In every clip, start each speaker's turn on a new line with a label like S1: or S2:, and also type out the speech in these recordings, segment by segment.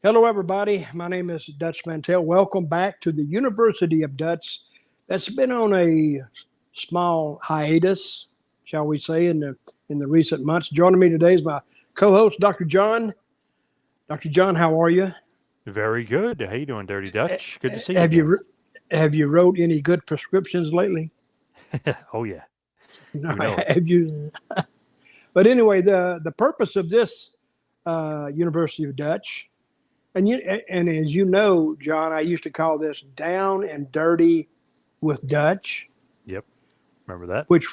S1: Hello, everybody. My name is Dutch Mantell. Welcome back to the University of Dutch. That's been on a small hiatus, shall we say, in the recent months. Joining me today is my co-host, Dr. John. Dr. John, how are you?
S2: Very good. How you doing, Dirty Dutch? Good to see you
S1: Have
S2: again.
S1: you wrote any good prescriptions lately?
S2: Oh yeah,
S1: No,
S2: you know it.
S1: have you? But anyway, the purpose of this University of Dutch. And as you know, John, I used to call this down and dirty with Dutch,
S2: Yep. Remember that?
S1: which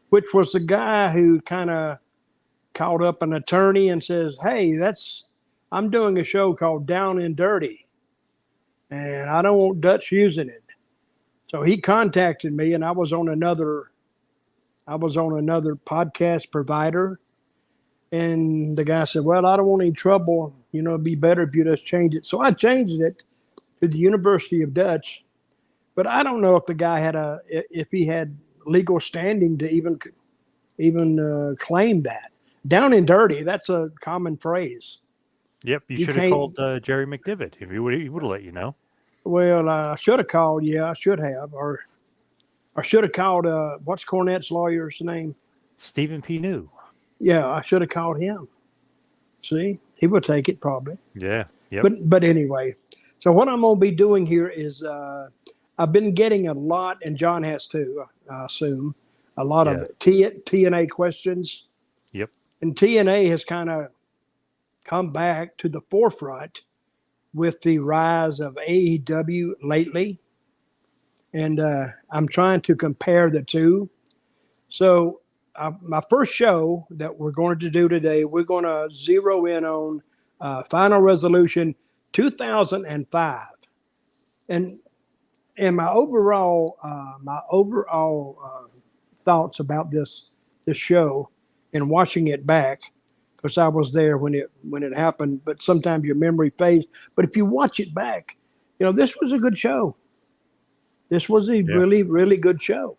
S1: which was the guy who kind of called up an attorney and says, "Hey, I'm doing a show called Down and Dirty, and I don't want Dutch using it." So he contacted me, and I was on another podcast provider, and the guy said, "Well, I don't want any trouble. It'd be better if you just change it." So I changed it to the University of Dutch, but I don't know if the guy if he had legal standing to even claim that. Down and dirty, that's a common phrase.
S2: Yep. You
S1: You
S2: should have
S1: can't.
S2: called Jerry McDivitt. If he would have let you know.
S1: Well, I should have called. Yeah, I should have, or I should have called. What's Cornette's lawyer's name?
S2: Stephen P. New.
S1: Yeah, I should have called him. See, he would take it probably.
S2: Yeah. Yep.
S1: But anyway, so what I'm gonna be doing here is I've been getting a lot, and John has too, I assume, a lot of TNA questions.
S2: Yep.
S1: And TNA has kind of come back to the forefront with the rise of AEW lately. And I'm trying to compare the two. So my first show that we're going to do today, we're going to zero in on Final Resolution 2005. And my overall thoughts about this show and watching it back, because I was there when it happened, but sometimes your memory fades. But if you watch it back, this was a good show. This was a really, really good show.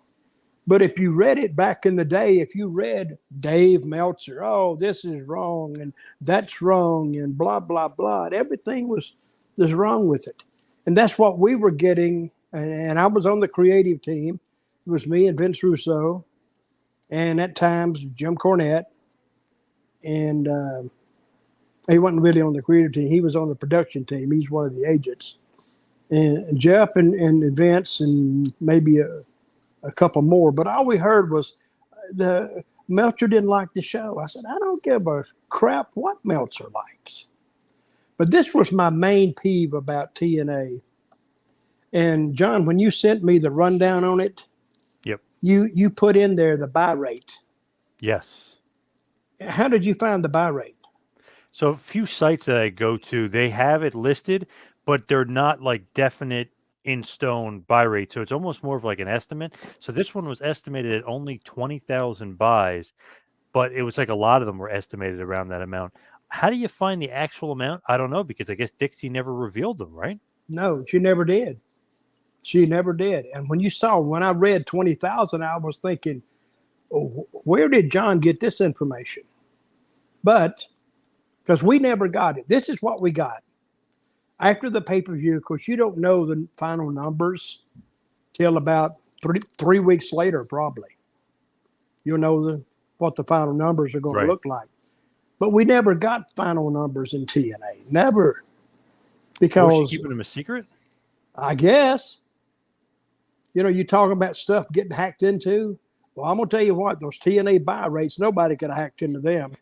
S1: But if you read it back in the day, if you read Dave Meltzer, oh, this is wrong and that's wrong and blah, blah, blah, and everything was wrong with it. And that's what we were getting. And I was on the creative team. It was me and Vince Russo, and at times Jim Cornette. And he wasn't really on the creative team. He was on the production team. He's one of the agents. And Jeff and Vince and maybe a couple more. But all we heard was the Meltzer didn't like the show. I said, I don't give a crap what Meltzer likes. But this was my main peeve about TNA. And John, when you sent me the rundown on it,
S2: Yep.
S1: You put in there the buy rate.
S2: Yes.
S1: How did you find the buy rate?
S2: So a few sites that I go to, they have it listed, but they're not like definite in stone buy rate. So it's almost more of like an estimate. So this one was estimated at only 20,000 buys, but it was like a lot of them were estimated around that amount. How do you find the actual amount? I don't know, because I guess Dixie never revealed them, right?
S1: No, she never did. She never did. And when I read 20,000, I was thinking, oh, where did John get this information? But because we never got it. This is what we got. After the pay-per-view, of course, you don't know the final numbers till about three weeks later, probably. You'll know what the final numbers are going to look like. But we never got final numbers in TNA. Never. Because
S2: was she keeping them a secret?
S1: I guess. You're talking about stuff getting hacked into. Well, I'm going to tell you what, those TNA buy rates, nobody could have hacked into them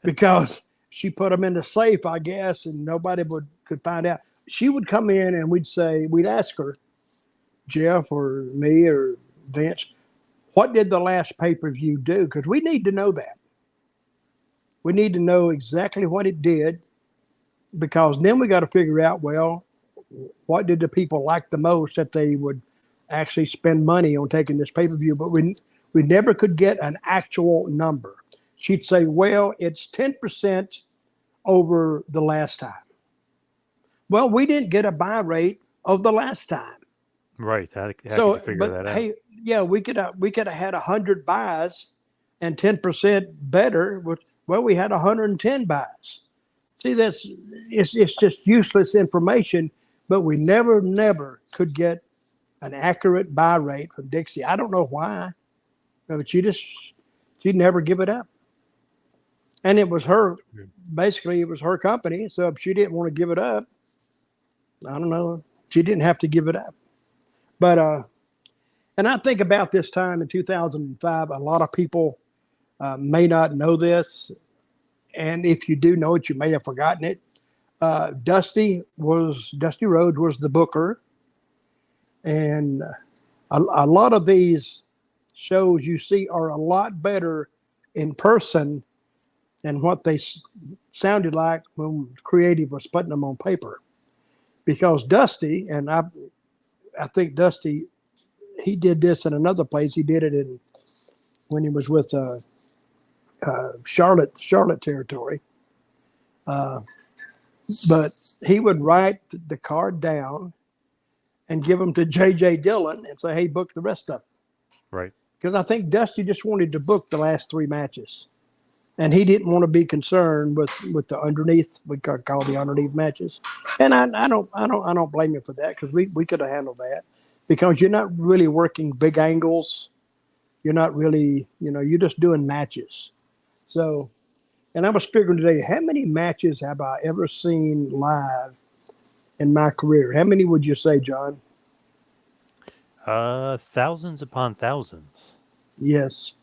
S1: because she put them in the safe, I guess, and nobody could find out. She would come in and we'd ask her, Jeff or me or Vince, what did the last pay-per-view do? Because we need to know that. We need to know exactly what it did, because then we got to figure out, well, what did the people like the most that they would actually spend money on taking this pay-per-view? But we never could get an actual number. She'd say, well, it's 10% over the last time. Well, we didn't get a buy rate of the last time.
S2: Right. How did you figure that out?
S1: Hey, yeah, we could have had 100 buys and 10% better. Well, we had 110 buys. See, it's just useless information, but we never could get an accurate buy rate from Dixie. I don't know why, but she'd never give it up. And it was her, basically, it was her company. So if she didn't want to give it up, I don't know, she didn't have to give it up. But, and I think about this time in 2005, a lot of people may not know this. And if you do know it, you may have forgotten it. Dusty Rhodes was the booker. And a lot of these shows you see are a lot better in person than what they sounded like when creative was putting them on paper. Because Dusty, and I think Dusty, he did this in another place. He did it when he was with Charlotte territory. But he would write the card down and give them to J.J. Dillon and say, hey, book the rest of them.
S2: Right.
S1: Because I think Dusty just wanted to book the last 3 matches. And he didn't want to be concerned with the underneath, we could call the underneath matches. And I don't blame him for that, because we could have handled that, because you're not really working big angles. You're not really, you're just doing matches. So, and I was figuring today, how many matches have I ever seen live in my career? How many would you say, John?
S2: Thousands upon thousands.
S1: Yes.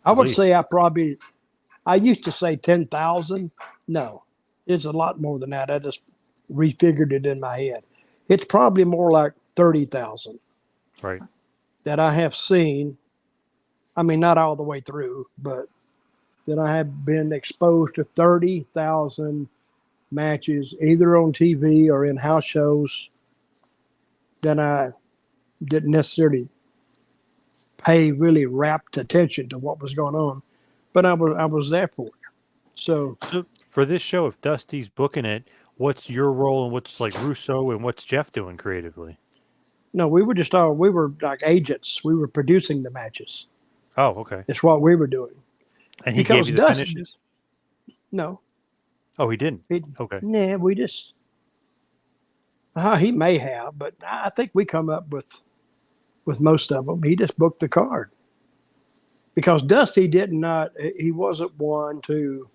S1: I would say I used to say 10,000. No, it's a lot more than that. I just refigured it in my head. It's probably more like 30,000.
S2: Right.
S1: That I have seen. I mean, not all the way through, but that I have been exposed to 30,000 matches, either on TV or in house shows, that I didn't necessarily pay really rapt attention to what was going on, but I was there for it. So
S2: for this show, if Dusty's booking it, what's your role and what's like Russo and what's Jeff doing creatively?
S1: No, we were like agents. We were producing the matches.
S2: Oh, okay.
S1: It's what we were doing.
S2: And he gave you the finishes?
S1: No.
S2: Oh, he didn't? Okay.
S1: Nah, we just... he may have, but I think we come up with most of them. He just booked the card. Because Dusty he wasn't one to...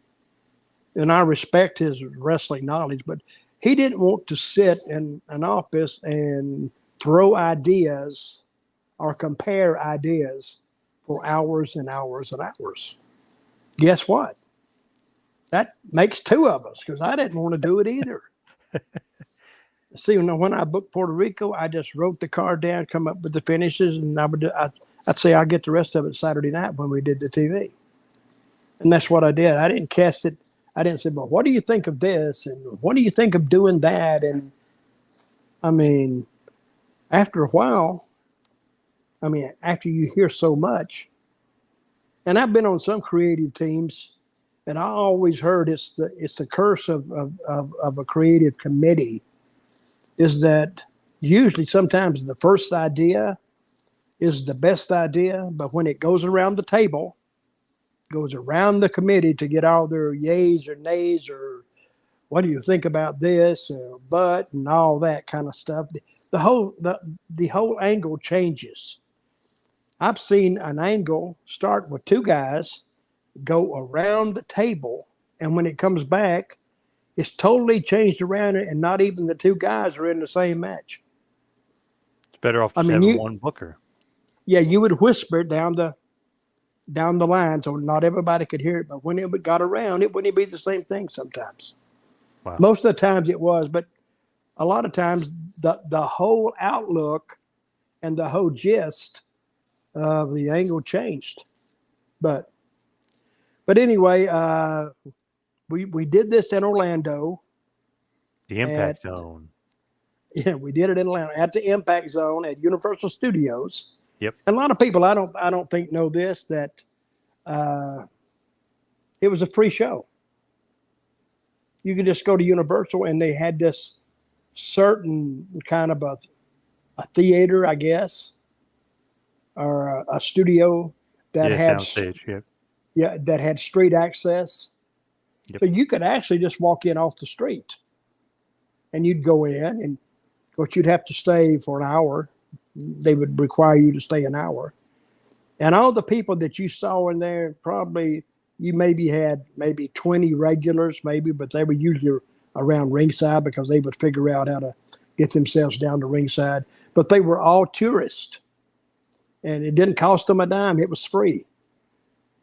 S1: And I respect his wrestling knowledge, but he didn't want to sit in an office and throw ideas or compare ideas for hours and hours and hours. Guess what? That makes 2 of us, because I didn't want to do it either. See, when I booked Puerto Rico, I just wrote the card down, come up with the finishes, and I'd say I'll get the rest of it Saturday night when we did the TV. And that's what I did. I didn't cast it. I didn't say, well, what do you think of this? And what do you think of doing that? And I mean, after a while, after you hear so much, and I've been on some creative teams, and I always heard it's the curse of a creative committee, is that usually sometimes the first idea is the best idea, but when it goes around the table, goes around the committee to get all their yays or nays, or what do you think about this, or but, and all that kind of stuff, the whole angle changes. I've seen an angle start with 2 guys, go around the table, and when it comes back, it's totally changed around it, and not even the 2 guys are in the same match.
S2: It's better off just having one booker.
S1: Yeah, you would whisper it down the line so not everybody could hear it, but when it got around, it wouldn't be the same thing sometimes.
S2: Wow.
S1: Most of the times it was, but a lot of times the whole outlook and the whole gist of the angle changed. But anyway, we did this in Orlando.
S2: The Impact Zone.
S1: Yeah, we did it in Atlanta at the Impact Zone at Universal Studios.
S2: Yep.
S1: And a lot of people I don't think know this, that it was a free show. You could just go to Universal, and they had this certain kind of a theater, I guess, or a studio that had
S2: soundstage,
S1: that had street access.
S2: Yep.
S1: So you could actually just walk in off the street, and you'd go in, and of course you'd have to stay for an hour. They would require you to stay an hour. And all the people that you saw in there, probably you maybe had maybe 20 regulars, maybe, but they were usually around ringside because they would figure out how to get themselves down to ringside. But they were all tourists, and it didn't cost them a dime. It was free.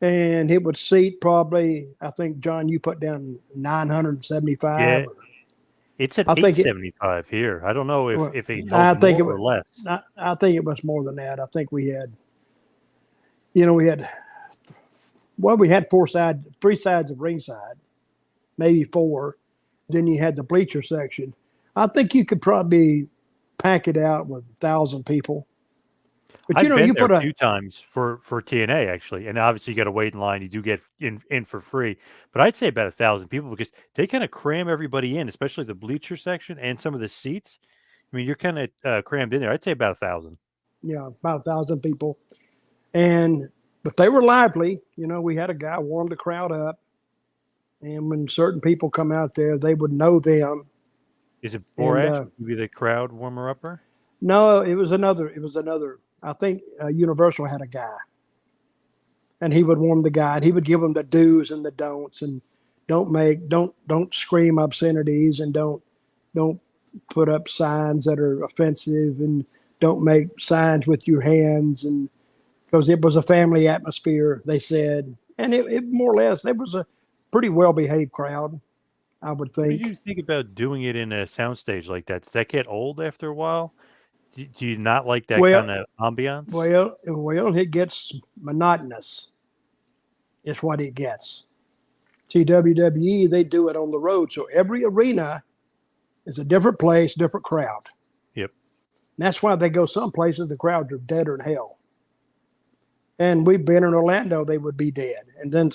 S1: And it would seat probably, I think, John, you put down 975.
S2: Yeah, it's at
S1: I think it,
S2: 875 here. I don't know
S1: well,
S2: if it
S1: I
S2: held
S1: think
S2: more
S1: it
S2: or
S1: was,
S2: less.
S1: I think it was more than that. I think we had, we had three sides of ringside, maybe four. Then you had the bleacher section. I think you could probably pack it out with 1,000 people. But
S2: I've been
S1: you
S2: there
S1: put
S2: a
S1: a
S2: few times for TNA actually, and obviously you got to wait in line. You do get in for free, but I'd say about 1,000 people because they kind of cram everybody in, especially the bleacher section and some of the seats. I mean, you're kind of crammed in there. I'd say about 1,000.
S1: about 1,000 people, but they were lively. We had a guy warm the crowd up, and when certain people come out there, they would know them.
S2: Is it
S1: And
S2: Borash? Would you be the crowd warmer upper?
S1: no, it was another. I think Universal had a guy, and he would warm the guy, and he would give them the do's and the don'ts, and don't scream obscenities, and don't put up signs that are offensive, and don't make signs with your hands, and because it was a family atmosphere, they said, and it more or less, it was a pretty well behaved crowd, I would
S2: What did you
S1: think.
S2: think about doing it in a soundstage like that? Does that get old after a while? Do you not like that
S1: Well,
S2: kind of ambiance?
S1: it gets monotonous. Is what it gets. See, WWE, they do it on the road, so every arena is a different place, different crowd.
S2: Yep.
S1: And that's why they go some places the crowds are deader than hell. And we've been in Orlando, they would be dead. And then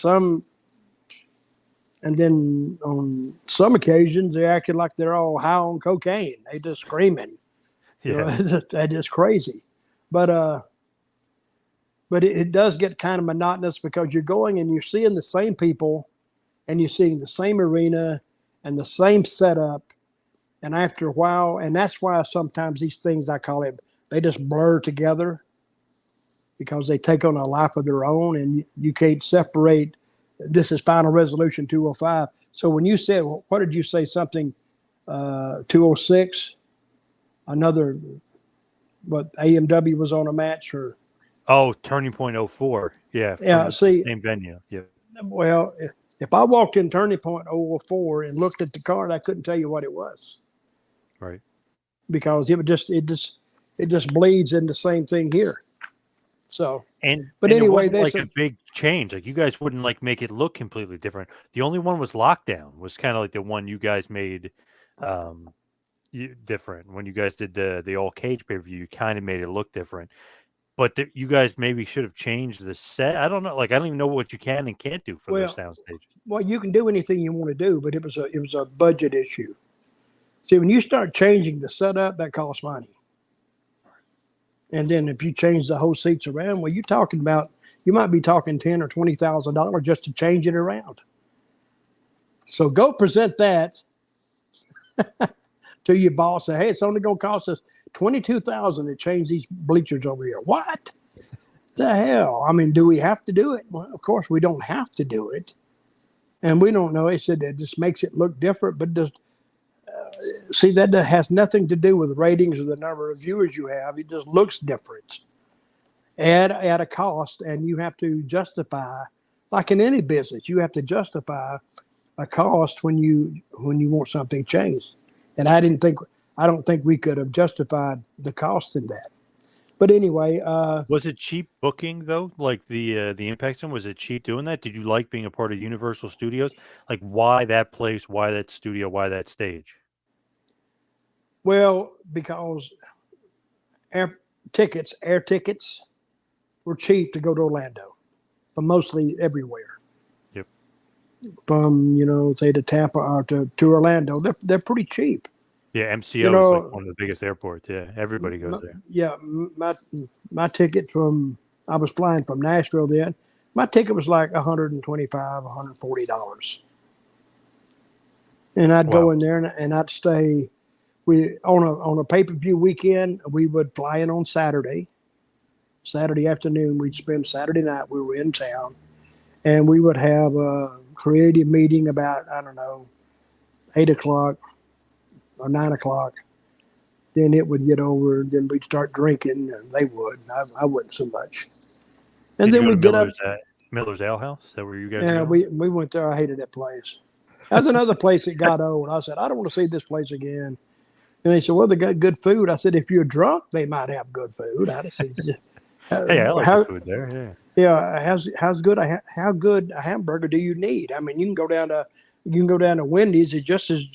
S1: on some occasions, they acted like they're all high on cocaine. They just screaming.
S2: Yeah.
S1: That is crazy. But it does get kind of monotonous because you're going and you're seeing the same people, and you're seeing the same arena and the same setup. And after a while, and that's why sometimes these things, I call it, they just blur together because they take on a life of their own, and you can't separate. This is Final Resolution 205. So when you said, what did you say? Something 206, another, what, AMW was on a match, or?
S2: Oh, Turning Point 04. Yeah,
S1: Yeah,
S2: from the
S1: see,
S2: same venue. Yeah.
S1: well, if I walked in Turning Point 004 and looked at the card, I couldn't tell you what it was
S2: Right.
S1: because it just bleeds in the same thing here. So, but
S2: And it
S1: anyway,
S2: wasn't
S1: they
S2: like
S1: said,
S2: a big change. Like you guys wouldn't like make it look completely different. The only one was Lockdown was kind of like the one you guys made different. When you guys did the all cage pay-per-view, you kind of made it look different. But you guys maybe should have changed the set. I don't know. Like I don't even know what you can and can't do for those sound stages.
S1: well, you can do anything you want to do, but it was a budget issue. See, when you start changing the setup, that costs money. And then if you change the whole seats around, well, you might be talking $10,000 or $20,000 just to change it around. So go present that to your boss. Say, hey, it's only going to cost us $22,000 to change these bleachers over here. What the hell? I mean, do we have to do it? Well, of course we don't have to do it, and we don't know. He said that just makes it look different, but just see that has nothing to do with ratings or the number of viewers you have. It just looks different at a cost, and you have to justify, like in any business, you have to justify a cost when you want something changed. And I don't think we could have justified the cost in that. But anyway,
S2: Was it cheap booking though? Like the Impact Zone, was it cheap doing that? Did you like being a part of Universal Studios? Like why that place? Why that studio? Why that stage?
S1: well, because air tickets were cheap to go to Orlando, but mostly everywhere.
S2: Yep.
S1: From say to Tampa or to Orlando, they're pretty cheap.
S2: Yeah, MCO is like one of the biggest airports. Yeah, everybody goes there.
S1: Yeah, my ticket I was flying from Nashville then. My ticket was like $125, $140. and I'd
S2: Wow.
S1: go in there and I'd stay. We on a pay-per-view weekend, we would fly in on Saturday afternoon. We'd spend Saturday night. We were in town, and we would have a creative meeting about, I don't know, 8 o'clock or 9 o'clock. Then it would get over. Then we'd start drinking, and they would. I wouldn't so much. And
S2: Did you
S1: then
S2: go to
S1: we'd get up.
S2: Miller's Ale House? Is that where you guys were
S1: Yeah,
S2: going?
S1: we went there. I hated that place. That's another place that got old. I said, I don't want to see this place again. And they said, well, they got good food. I said, if you're drunk, they might have good food. I said,
S2: Hey, I like the
S1: how
S2: food there. Yeah.
S1: yeah, how good a hamburger do you need? I mean, you can go down to Wendy's. It just is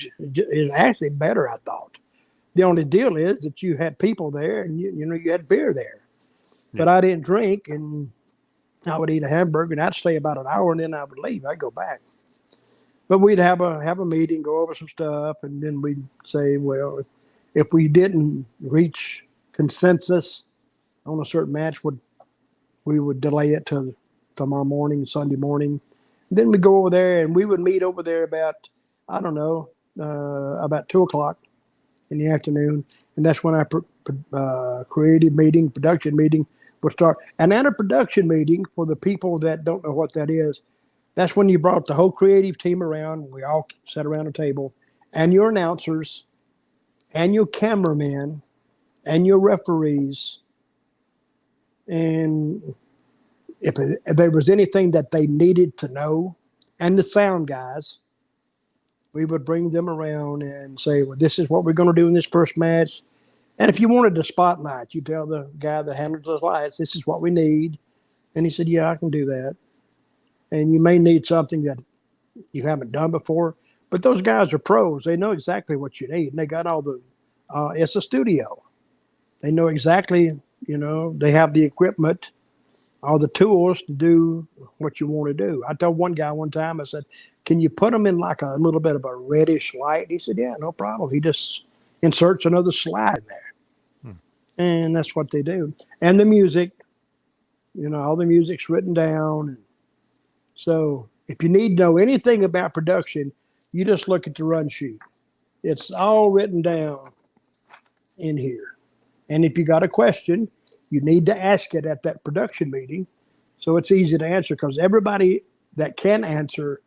S1: actually better, I thought. The only deal is that you had people there, and you had beer there. But
S2: Yeah.
S1: I didn't drink, and I would eat a hamburger, and I'd stay about an hour, and then I would leave. I'd go back. But we'd have a meeting, go over some stuff, and then we'd say, well, if we didn't reach consensus on a certain match, we would delay it to tomorrow morning, Sunday morning. Then we go over there, and we would meet over there about, I don't know, about 2 o'clock in the afternoon, and that's when our creative meeting, production meeting would start. And at a production meeting, for the people that don't know what that is, that's when you brought the whole creative team around. We all sat around a table, and your announcers, and your cameramen, and your referees, and if there was anything that they needed to know, and the sound guys, we would bring them around and say, well, this is what we're going to do in this first match. And if you wanted the spotlight, you tell the guy that handles the lights, this is what we need. And he said, yeah, I can do that. And you may need something that you haven't done before, but those guys are pros. They know exactly what you need. And they got all it's a studio. They know exactly, they have the equipment, all the tools to do what you want to do. I told one guy one time, I said, can you put them in like a little bit of a reddish light? He said, yeah, no problem. He just inserts another slide in there.
S2: Hmm.
S1: And that's what they do. And the music, all the music's written down. So if you need to know anything about production, you just look at the run sheet. It's all written down in here. And if you got a question, you need to ask it at that production meeting. So it's easy to answer because everybody that can answer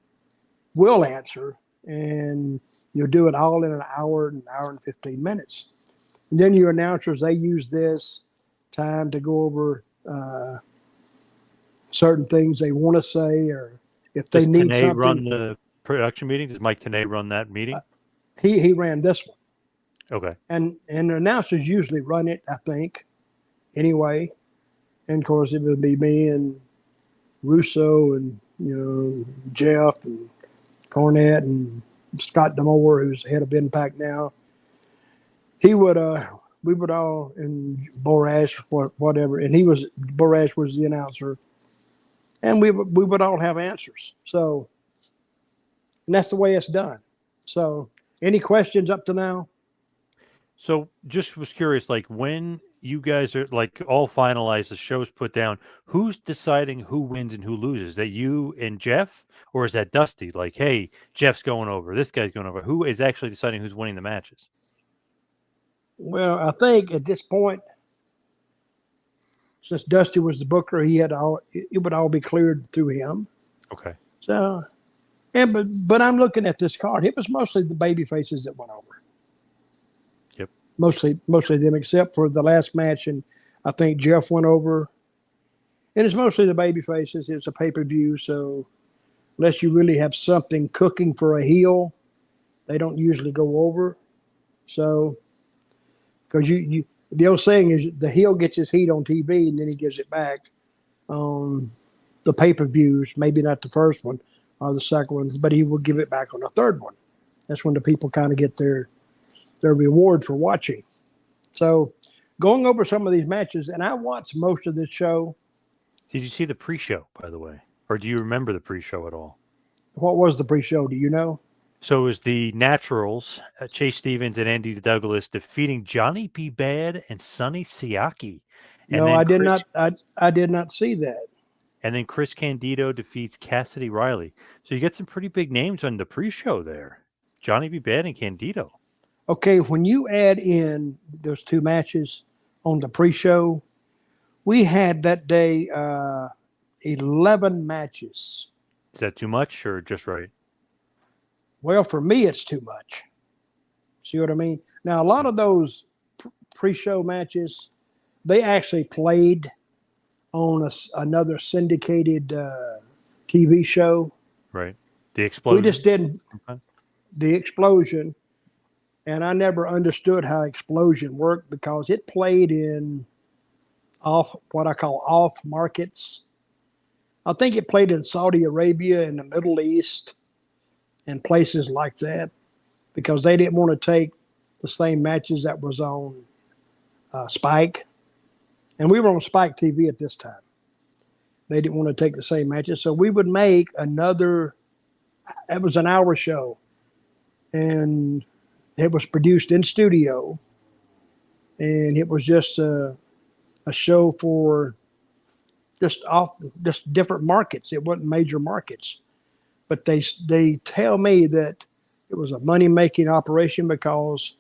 S1: will answer. And you'll do it all in an hour and 15 minutes. And then your announcers, they use this time to go over certain things they want to say, or if they
S2: Does
S1: need
S2: Tanay
S1: something.
S2: run the production meeting? Does Mike Tanay run that meeting?
S1: He ran this one.
S2: Okay.
S1: And the announcers usually run it, I think, anyway. And of course, it would be me and Russo and Jeff and Cornette and Scott Demore, who's the head of Impact now. We would all, and Borash, whatever, and Borash was the announcer, and we would all have answers. So, and that's the way it's done. So, any questions up to now?
S2: So just was curious, like when you guys are like all finalized, the show's put down, who's deciding who wins and who loses? Is that you and Jeff, or is that Dusty? Like, hey, Jeff's going over, this guy's going over. Who is actually deciding who's winning the matches?
S1: Well, I think at this point, since Dusty was the booker, it would all be cleared through him.
S2: Okay.
S1: So, but I'm looking at this card. It was mostly the baby faces that went over.
S2: Yep.
S1: Mostly them, except for the last match, and I think Jeff went over. And it's mostly the baby faces. It's a pay-per-view, so unless you really have something cooking for a heel, they don't usually go over. So, because the old saying is the heel gets his heat on TV and then he gives it back on the pay-per-views. Maybe not the first one or the second one, but he will give it back on the third one. That's when the people kind of get their reward for watching. So, going over some of these matches, and I watched most of this show.
S2: Did you see the pre-show, by the way? Or do you remember the pre-show at all?
S1: What was the pre-show? Do you know?
S2: So it was the Naturals, Chase Stevens and Andy Douglas defeating Johnny B. Bad and Sonny Siaki. And
S1: No,
S2: then
S1: I did not. I did not see that.
S2: And then Chris Candido defeats Cassidy Riley. So you get some pretty big names on the pre-show there. Johnny B. Bad and Candido.
S1: Okay, when you add in those two matches on the pre-show, we had that day 11 matches.
S2: Is that too much or just right?
S1: Well, for me, it's too much. See what I mean? Now, a lot of those pre-show matches, they actually played on another syndicated TV show.
S2: Right. The explosion.
S1: We just didn't.
S2: Okay.
S1: The explosion, and I never understood how explosion worked because it played in what I call off markets. I think it played in Saudi Arabia and the Middle East and places like that because they didn't want to take the same matches that was on Spike. And we were on Spike TV at this time. They didn't want to take the same matches. So we would make another, it was an hour show. And it was produced in studio. And it was just a show for just different markets. It wasn't major markets. But they tell me that it was a money-making operation because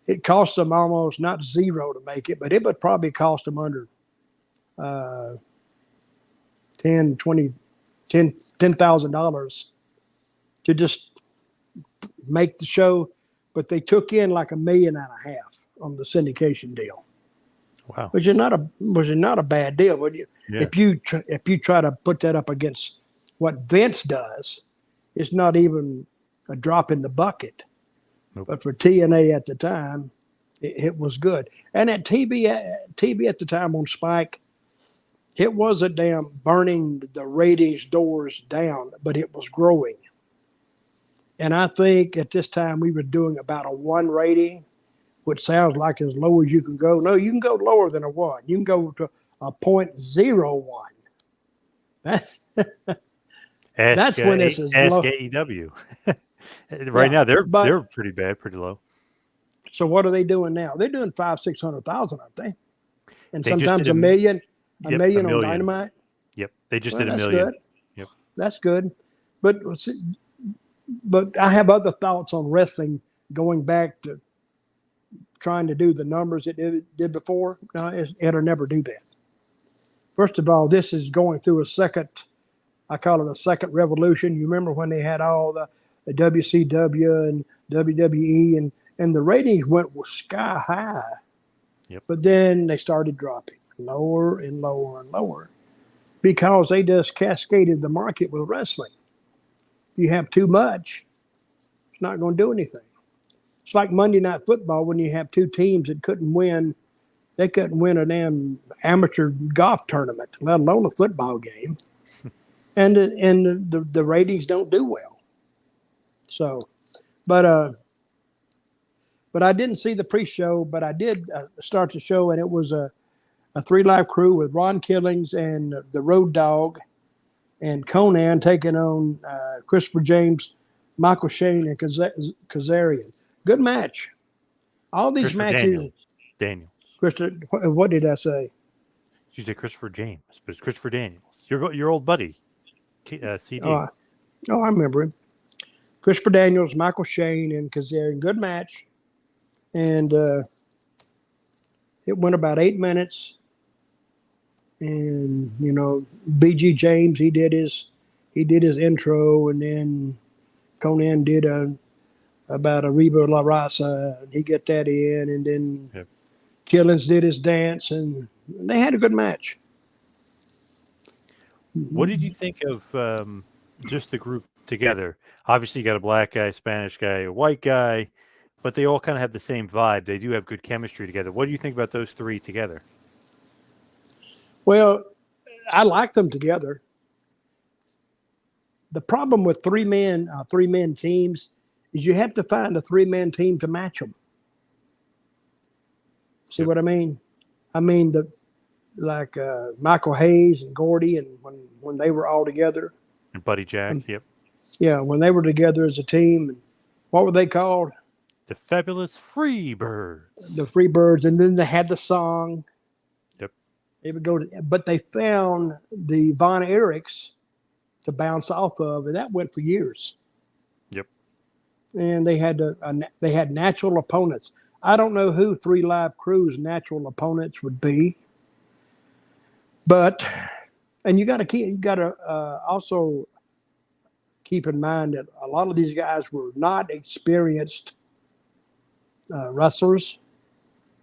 S1: it cost them almost not zero to make it, but it would probably cost them under $10,000 to just make the show. But they took in like $1.5 million on the syndication deal.
S2: Wow.
S1: Which is not a bad deal. But if you try to put that up against what Vince does, it's not even a drop in the bucket.
S2: Nope.
S1: But for TNA at the time, it was good. And at TV at the time on Spike, it wasn't damn burning the ratings doors down, but it was growing. And I think at this time we were doing about a 1 rating, which sounds like as low as you can go. No, you can go lower than a 1. You can go to a 0.01. That's when it's as
S2: ask
S1: low.
S2: AEW. Right now they're pretty bad, pretty low.
S1: So what are they doing now? They're doing 500,000-600,000, aren't they? And
S2: They
S1: sometimes $1 million, a million on Dynamite.
S2: Yep, they just did $1
S1: That's
S2: million.
S1: good.
S2: Yep,
S1: that's good. But I have other thoughts on wrestling going back to trying to do the numbers it did before. No, it'll never do that. First of all, this is going through a second, I call it a second revolution. You remember when they had all the WCW and WWE and the ratings went sky high.
S2: Yep.
S1: But then they started dropping lower and lower and lower because they just cascaded the market with wrestling. If you have too much, it's not going to do anything. It's like Monday Night Football when you have 2 teams that couldn't win. They couldn't win a damn amateur golf tournament, let alone a football game. and the ratings don't do well. So, but I didn't see the pre-show, but I did start the show, and it was a 3-live crew with Ron Killings and the Road Dogg and Conan taking on Christopher James, Michael Shane, and Kazarian. Good match. All these matches.
S2: Daniels.
S1: What did I say?
S2: You said Christopher James, but it's Christopher Daniels. Your old buddy, CD.
S1: I remember him. Christopher Daniels, Michael Shane, and Kazarian. Good match. And it went about 8 minutes. And, BG James, he did his intro, and then Conan did about a Reba La Raza, and he got that in, and then Killings did his dance, and they had a good match.
S2: What did you think of just the group together? Obviously, you got a black guy, Spanish guy, a white guy, but they all kind of have the same vibe. They do have good chemistry together. What do you think about those 3 together?
S1: Well, I like them together. The problem with 3-man teams is you have to find a 3-man team to match them. See what I mean? I mean Michael Hayes and Gordy, and when they were all together.
S2: And Buddy Jack, yep.
S1: Yeah, when they were together as a team. What were they called?
S2: The Fabulous Freebirds.
S1: The Freebirds, and then they had the song.
S2: Yep.
S1: They would go but they found the Von Erichs to bounce off of, and that went for years.
S2: Yep.
S1: and they had they had natural opponents. I don't know who 3 Live Crew's natural opponents would be, but and you got to also keep in mind that a lot of these guys were not experienced wrestlers.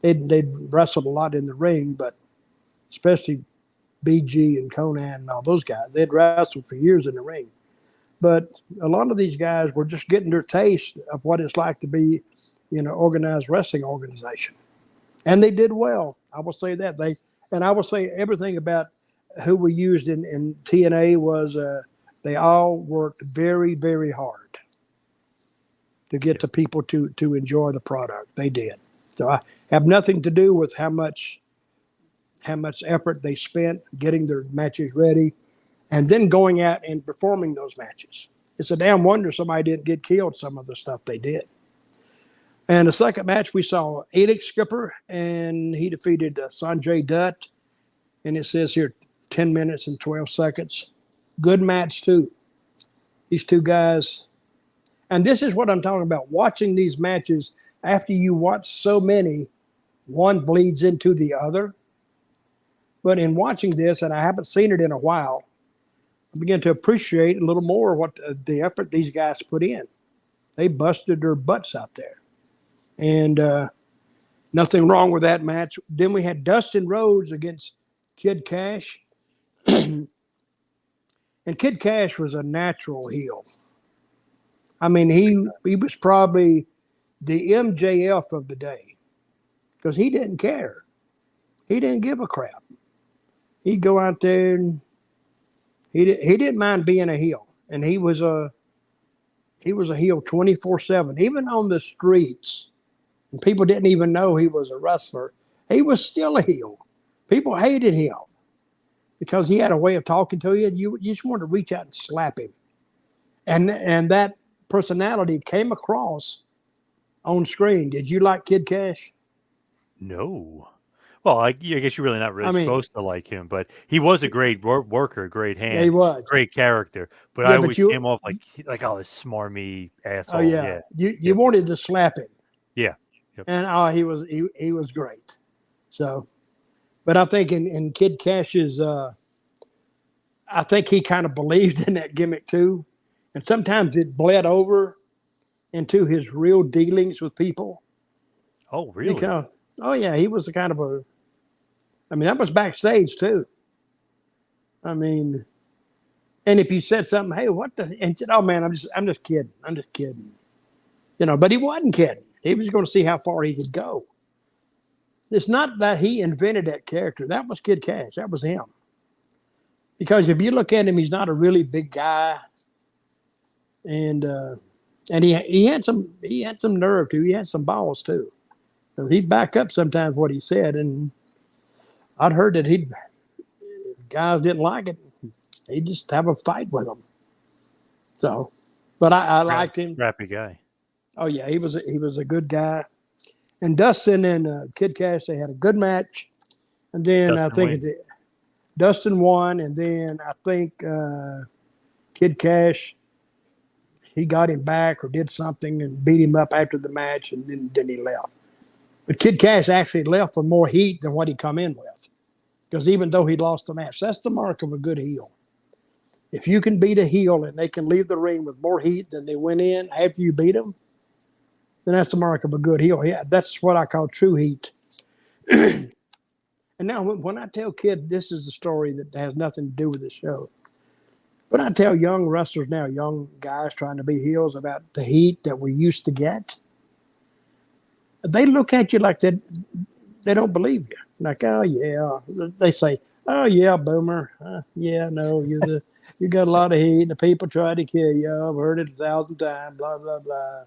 S1: They'd wrestled a lot in the ring, but especially BG and Conan and all those guys, they'd wrestled for years in the ring. But a lot of these guys were just getting their taste of what it's like to be in an organized wrestling organization. And they did well. I will say that. I will say everything about who we used in TNA was they all worked very, very hard to get the people to enjoy the product. They did. So I have nothing to do with how much effort they spent getting their matches ready and then going out and performing those matches. It's a damn wonder somebody didn't get killed, some of the stuff they did. And the second match, we saw Alex Skipper, and he defeated Sanjay Dutt. And it says here 10 minutes and 12 seconds. Good match, too. These two guys. And this is what I'm talking about. Watching these matches, after you watch so many, one bleeds into the other. But in watching this, and I haven't seen it in a while, I began to appreciate a little more what the effort these guys put in. They busted their butts out there. And nothing wrong with that match. Then we had Dustin Rhodes against Kid Cash. And Kid Cash was a natural heel. I mean, he was probably the MJF of the day because he didn't care. He didn't give a crap. He'd go out there and he didn't mind being a heel. And he was a heel 24/7, even on the streets. And people didn't even know he was a wrestler. He was still a heel. People hated him because he had a way of talking to you. You just wanted to reach out and slap him. And that personality came across on screen. Did you like Kid Cash?
S2: No. Well, I guess you're really not supposed to like him, but he was a great worker, great hand.
S1: Yeah, he was.
S2: Great character. But I always came off like oh, this smarmy asshole.
S1: Oh, yeah. You wanted to slap him.
S2: Yeah. Yep.
S1: And he was great. So, but I think in Kid Cash's, I think he kind of believed in that gimmick too. And sometimes it bled over into his real dealings with people.
S2: Oh, really?
S1: He was a kind of a, I mean, that was backstage too. I mean, and if you said something, hey, what the, and said, oh man, I'm just kidding. You know, but he wasn't kidding. He was going to see how far he could go. It's not that he invented that character. That was Kid Cash. That was him. Because if you look at him, he's not a really big guy. And he had some nerve too. He had some balls too. So he'd back up sometimes what he said. And I'd heard that guys didn't like it. He'd just have a fight with them. So, but I liked him.
S2: Scrappy guy.
S1: Oh yeah, he was a good guy. And Dustin and Kid Cash, they had a good match. And then Dustin won, and then I think Kid Cash, he got him back or did something and beat him up after the match, and then he left. But Kid Cash actually left with more heat than what he come in with. Because even though he lost the match, that's the mark of a good heel. If you can beat a heel and they can leave the ring with more heat than they went in after you beat them, then that's the mark of a good heel. Yeah, that's what I call true heat. And now when I tell kids, this is a story that has nothing to do with the show. When I tell young wrestlers now, young guys trying to be heels about the heat that we used to get, they look at you like that. They don't believe you. Like, oh yeah. They say, oh yeah, boomer. Yeah, no, you got a lot of heat. The people try to kill you. I've heard it 1,000 times. Blah blah blah.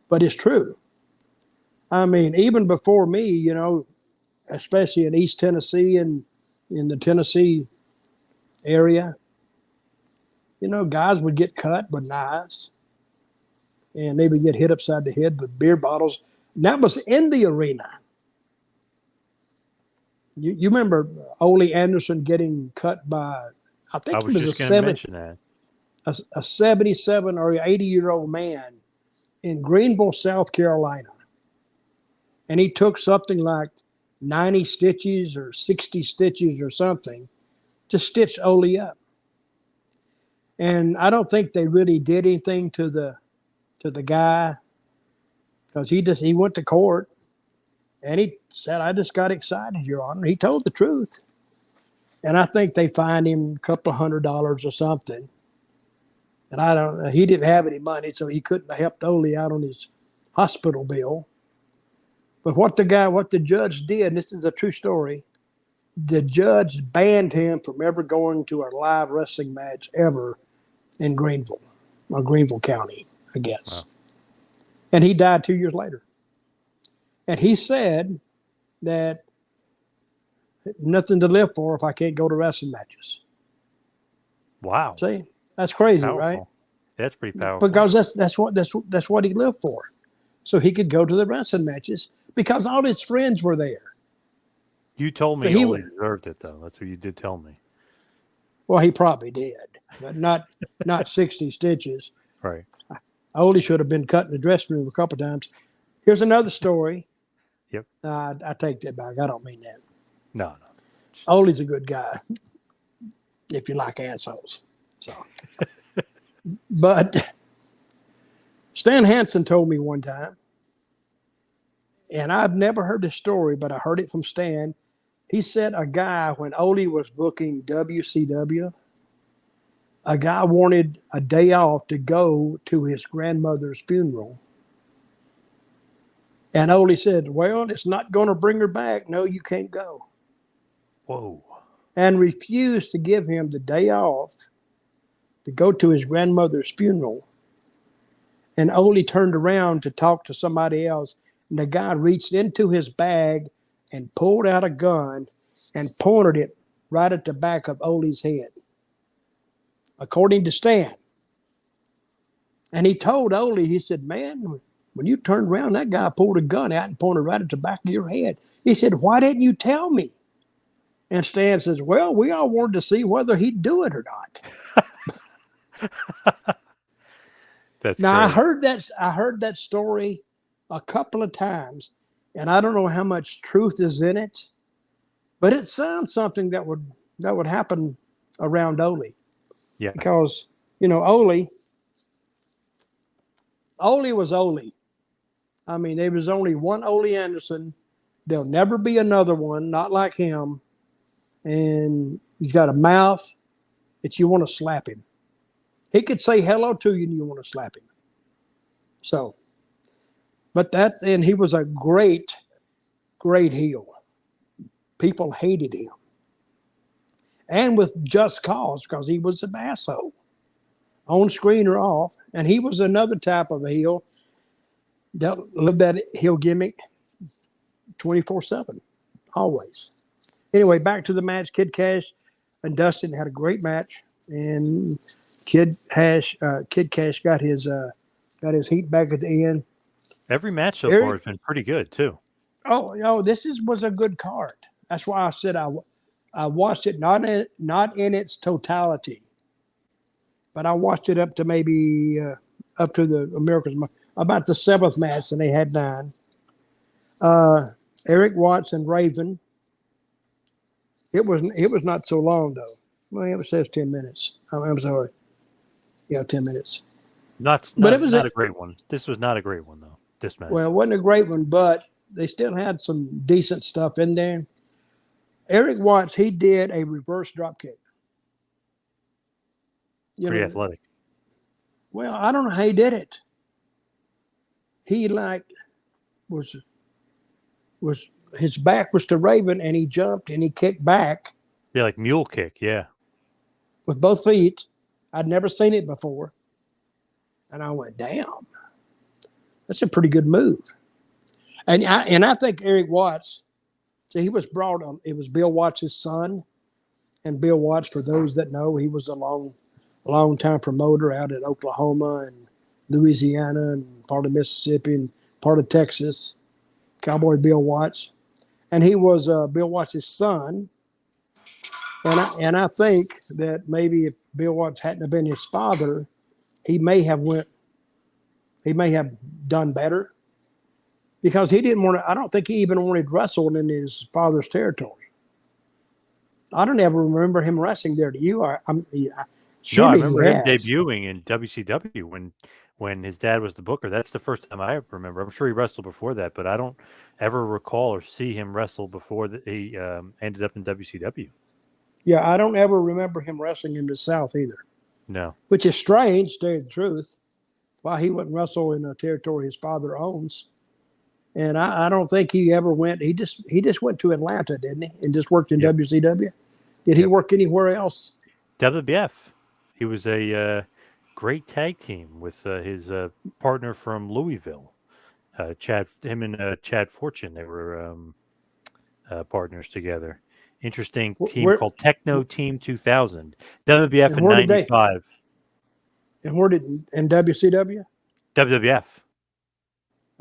S1: But it's true. I mean, even before me, you know, especially in East Tennessee and in the Tennessee area, you know, guys would get cut with knives, and they would get hit upside the head with beer bottles. And that was in the arena. You remember Ole Anderson getting cut by, I think
S2: I was
S1: he was
S2: just going to mention that.
S1: a 77 or 80-year-old man in Greenville, South Carolina. And he took something like 90 stitches or 60 stitches or something to stitch Ole up. And I don't think they really did anything to the guy, because he went to court and he said, I just got excited, Your Honor. He told the truth. And I think they fined him a couple of $100 or something. And I don't know, he didn't have any money, so he couldn't have helped Ole out on his hospital bill. But what the judge did, and this is a true story, the judge banned him from ever going to a live wrestling match ever in Greenville, or Greenville County, I guess.
S2: Wow.
S1: And he died 2 years later. And he said that nothing to live for if I can't go to wrestling matches.
S2: Wow.
S1: See, that's crazy,
S2: Powerful.
S1: right?
S2: That's pretty powerful.
S1: Because that's what he lived for, so he could go to the wrestling matches because all his friends were there.
S2: You told me he deserved it, though. That's what you did tell me.
S1: Well, he probably did, but not 60 stitches.
S2: Right.
S1: Ole should have been cut in the dressing room a couple times. Here's another story.
S2: Yep.
S1: I take that back. I don't mean that.
S2: No.
S1: Ole's a good guy, if you like assholes. So, but Stan Hansen told me one time, and I've never heard this story, but I heard it from Stan. He said a guy, when Ole was booking WCW, a guy wanted a day off to go to his grandmother's funeral. And Ole said, well, it's not going to bring her back. No, you can't go.
S2: Whoa.
S1: And refused to give him the day off to go to his grandmother's funeral. And Ole turned around to talk to somebody else. And the guy reached into his bag and pulled out a gun and pointed it right at the back of Ole's head, according to Stan. And he told Ole, he said, man, when you turned around, that guy pulled a gun out and pointed right at the back of your head. He said, why didn't you tell me? And Stan says, well, we all wanted to see whether he'd do it or not.
S2: That's
S1: now,
S2: great.
S1: I heard that story a couple of times, and I don't know how much truth is in it, but it sounds something that would happen around Ole.
S2: Yeah.
S1: Because, Ole was Ole. I mean, there was only one Ole Anderson. There'll never be another one, not like him. And he's got a mouth that you want to slap him. He could say hello to you and you want to slap him. So, and he was a great, great heel. People hated him. And with just cause, because he was an asshole. On screen or off. And he was another type of a heel that lived that heel gimmick 24/7, always. Anyway, back to the match. Kid Cash and Dustin had a great match, and Kid Cash got his heat back at the end.
S2: Every match so far has been pretty good too.
S1: This was a good card. That's why I said I watched it not in its totality, but I watched it up to maybe up to the America's about the 7th match, and they had 9. Eric Watts and Raven. It was not so long though. Well, it says 10 minutes. I'm sorry. Yeah, 10 minutes.
S2: But it was not a great one. This was not a great one though. This match.
S1: Well, it wasn't a great one, but they still had some decent stuff in there. Eric Watts, he did a reverse drop kick.
S2: Pretty athletic.
S1: Well, I don't know how he did it. He was his back was to Raven, and he jumped and he kicked back.
S2: Yeah, like mule kick, yeah.
S1: With both feet. I'd never seen it before. And I went, damn. That's a pretty good move. And I think Eric Watts, he was brought on. It was Bill Watts' son. And Bill Watts, for those that know, he was a long time promoter out in Oklahoma and Louisiana and part of Mississippi and part of Texas. Cowboy Bill Watts. And he was Bill Watts' son. And I think that maybe if Bill Watts hadn't have been his father, he may have went He may have done better because he didn't want to. I don't think he even wanted wrestling in his father's territory. I don't ever remember him wrestling there. Do you?
S2: No, I
S1: Surely he
S2: remember him
S1: has.
S2: debuting in WCW when his dad was the booker. That's the first time I ever remember. I'm sure he wrestled before that, but I don't ever recall or see him wrestle before that he ended up in WCW.
S1: Yeah, I don't ever remember him wrestling in the South either,
S2: No.
S1: which is strange, to tell you the truth. Why he wouldn't wrestle in a territory his father owns. And I don't think he ever went. He just went to Atlanta, didn't he? And just worked in
S2: Yep.
S1: WCW. Did he
S2: Yep.
S1: work anywhere else?
S2: WWF. He was a great tag team with his partner from Louisville, Chad. Him and Chad Fortune. They were partners together. Interesting team
S1: Where
S2: called Techno Team 2000. WWF
S1: and
S2: in
S1: where did they?
S2: '95.
S1: And where did in WCW?
S2: WWF.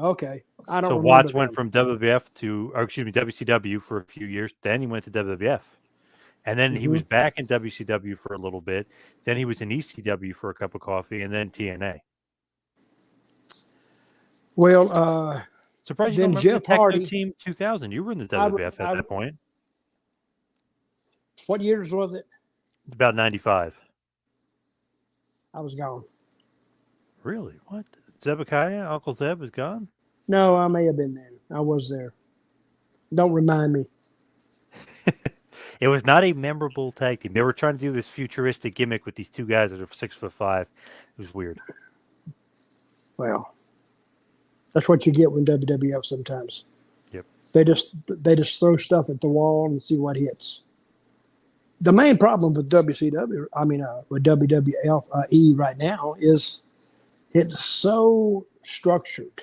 S1: Okay, I don't
S2: So
S1: remember
S2: Watts went
S1: them.
S2: from WWF to, or excuse me, WCW for a few years. Then he went to WWF. And then he
S1: Hmm.
S2: was back in WCW for a little bit. Then he was in ECW for a cup of coffee, and then TNA.
S1: Well,
S2: Surprised you don't
S1: then
S2: remember the
S1: Jeff
S2: Techno
S1: Hardy.
S2: Team 2000. You were in the
S1: I,
S2: WWF at
S1: I,
S2: that point.
S1: what years was it?
S2: About 95.
S1: I was gone.
S2: Really? What? Zebekiah? Uncle Zeb is gone?
S1: No, I may have been there. I was there. Don't remind me.
S2: It was not a memorable tag team. They were trying to do this futuristic gimmick with these two guys that are 6'5". It was weird.
S1: Well, that's what you get when WWF sometimes.
S2: Yep.
S1: They just throw stuff at the wall and see what hits. The main problem with with WWF right now is it's so structured.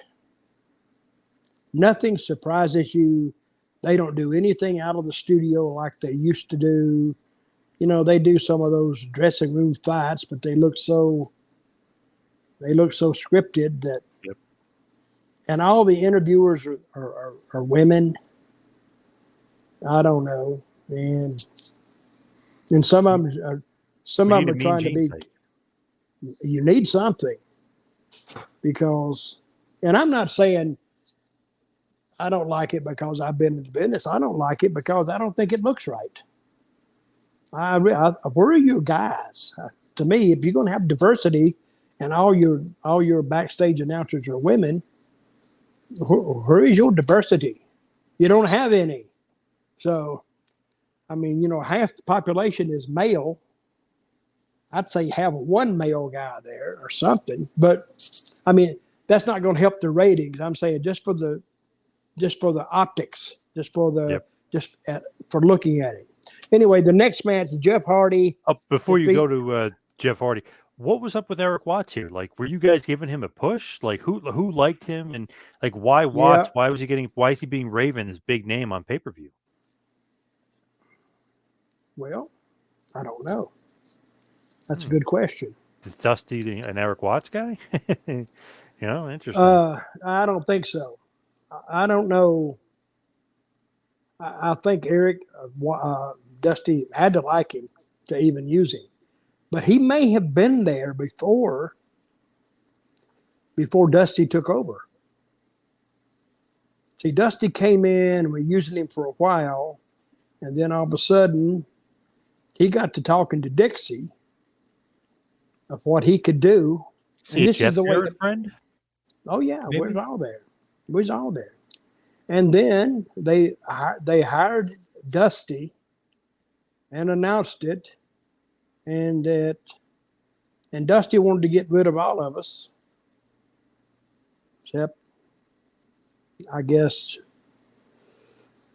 S1: Nothing surprises you. They don't do anything out of the studio like they used to do. You know, they do some of those dressing room fights, but they look so scripted that.
S2: Yep.
S1: And all the interviewers are women. I don't know, and some of them are trying to be. You need something because, and I'm not saying I don't like it because I've been in the business. I don't like it because I don't think it looks right. Where are your guys? To me, if you're going to have diversity and all your backstage announcers are women, where is your diversity? You don't have any. So, I mean, half the population is male. I'd say have one male guy there or something. But, I mean, that's not going to help the ratings. I'm saying just for the optics, for looking at it. Anyway, the next match, Jeff Hardy.
S2: Before you go to Jeff Hardy, what was up with Eric Watts here? Like, were you guys giving him a push? Like, who liked him, and like, why Watts?
S1: Yeah.
S2: Why is he being Raven, this big name on pay-per-view?
S1: Well, I don't know. That's a good question.
S2: Is Dusty an Eric Watts guy? Interesting.
S1: I don't think so. I don't know. I think Eric, Dusty had to like him to even use him, but he may have been there before Dusty took over. See, Dusty came in and we were using him for a while, and then all of a sudden, he got to talking to Dixie of what he could do.
S2: See, and this is the way. Friend?
S1: Oh yeah, we're all there. We're all there. And then they hired Dusty and announced it, and Dusty wanted to get rid of all of us, except I guess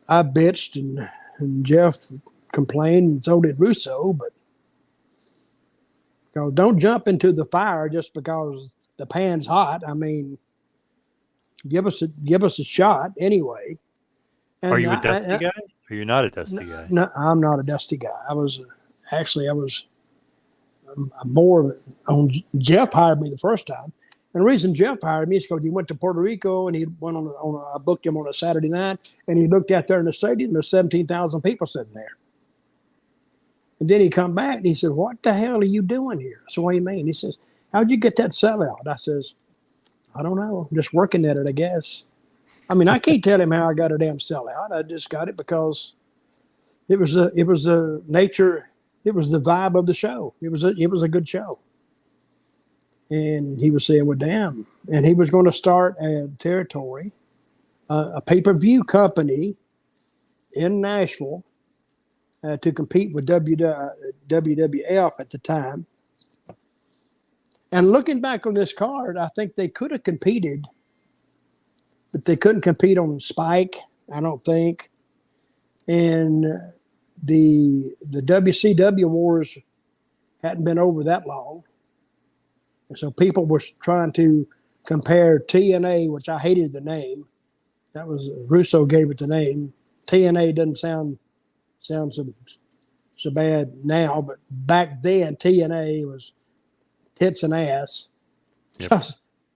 S1: I bitched and Jeff complained, and so did Russo. But don't jump into the fire just because the pan's hot. I mean, give us a shot anyway. And
S2: are you a Dusty guy? Or you're not a Dusty guy?
S1: No, I'm not a Dusty guy. I was more on Jeff hired me the first time. And the reason Jeff hired me is because he went to Puerto Rico and he went I booked him on a Saturday night, and he looked out there in the stadium. There's 17,000 people sitting there. And then he come back and he said, "What the hell are you doing here?" So what do you mean? He says, "How'd you get that sellout?" I says, I don't know. I'm just working at it, I guess. I mean, I can't tell him how I got a damn sellout. I just got it because it was a nature. It was the vibe of the show. It was a good show. And he was saying, well, damn. And he was going to start a territory, a pay-per-view company in Nashville to compete with WWF at the time. And looking back on this card, I think they could have competed, but they couldn't compete on Spike, I don't think. And the WCW wars hadn't been over that long. And so people were trying to compare TNA, which I hated the name. That was Russo gave it the name. TNA doesn't sound so bad now, but back then TNA was tits and ass.
S2: Yep.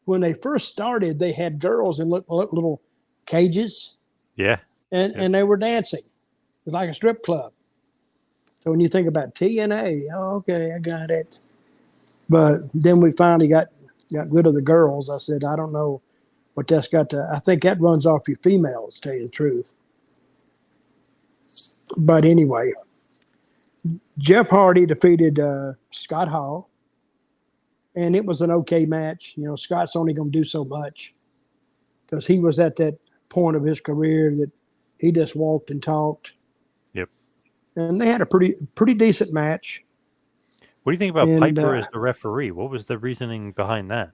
S1: When they first started, they had girls in little cages.
S2: Yeah.
S1: And they were dancing. It was like a strip club. So when you think about TNA, oh, okay, I got it. But then we finally got rid of the girls. I said, I don't know what that's got to. I think that runs off your females, to tell you the truth. But anyway, Jeff Hardy defeated Scott Hall. And it was an okay match. You know, Scott's only going to do so much because he was at that point of his career that he just walked and talked.
S2: Yep.
S1: And they had a pretty decent match.
S2: What do you think about Piper as the referee? What was the reasoning behind that?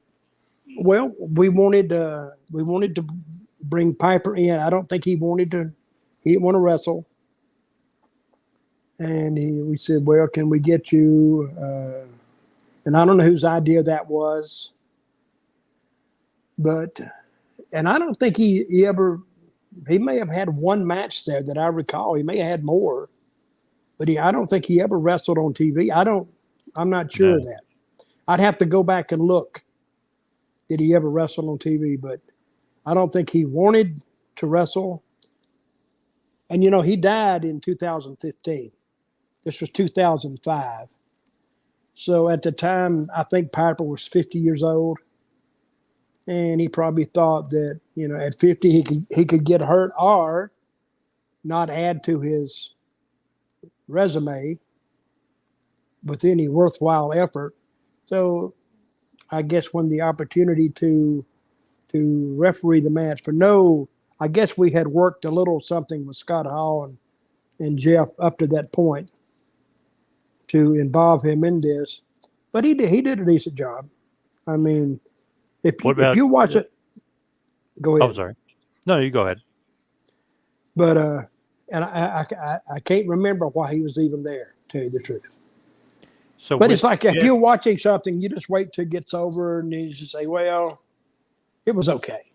S1: Well, we wanted to bring Piper in. I don't think he didn't want to wrestle. And we said, well, can we get you? And I don't know whose idea that was. And I don't think he may have had one match there that I recall. He may have had more, but I don't think he ever wrestled on TV. I'm not sure of that. I'd have to go back and look. Did he ever wrestle on TV? But I don't think he wanted to wrestle. And, you know, he died in 2015. This was 2005. So at the time, I think Piper was 50 years old. And he probably thought that, you know, at 50, he could get hurt or not add to his resume with any worthwhile effort. So I guess when the opportunity to referee the match I guess we had worked a little something with Scott Hall and Jeff up to that point to involve him in this. But he did a decent job. I mean, if you watch it, go ahead.
S2: Oh, sorry. No, you go ahead.
S1: But and I can't remember why he was even there, to tell you the truth.
S2: So,
S1: but it's like if you're watching something, you just wait till it gets over and you just say, well, it was okay.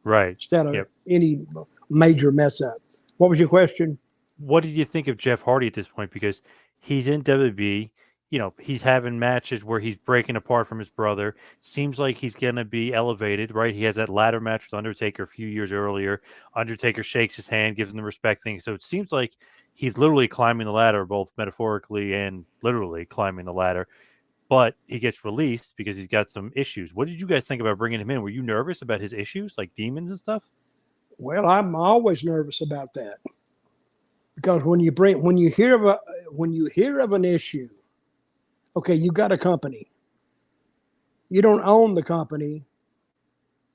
S2: Right.
S1: Instead of any major mess up. What was your question?
S2: What did you think of Jeff Hardy at this point? Because he's in WWE. You know, he's having matches where he's breaking apart from his brother. Seems like he's going to be elevated, right? He has that ladder match with Undertaker a few years earlier. Undertaker shakes his hand, gives him the respect thing. So it seems like he's literally climbing the ladder, both metaphorically and literally climbing the ladder. But he gets released because he's got some issues. What did you guys think about bringing him in? Were you nervous about his issues, like demons and stuff?
S1: Well, I'm always nervous about that because when you hear of an issue, okay, you got a company. You don't own the company,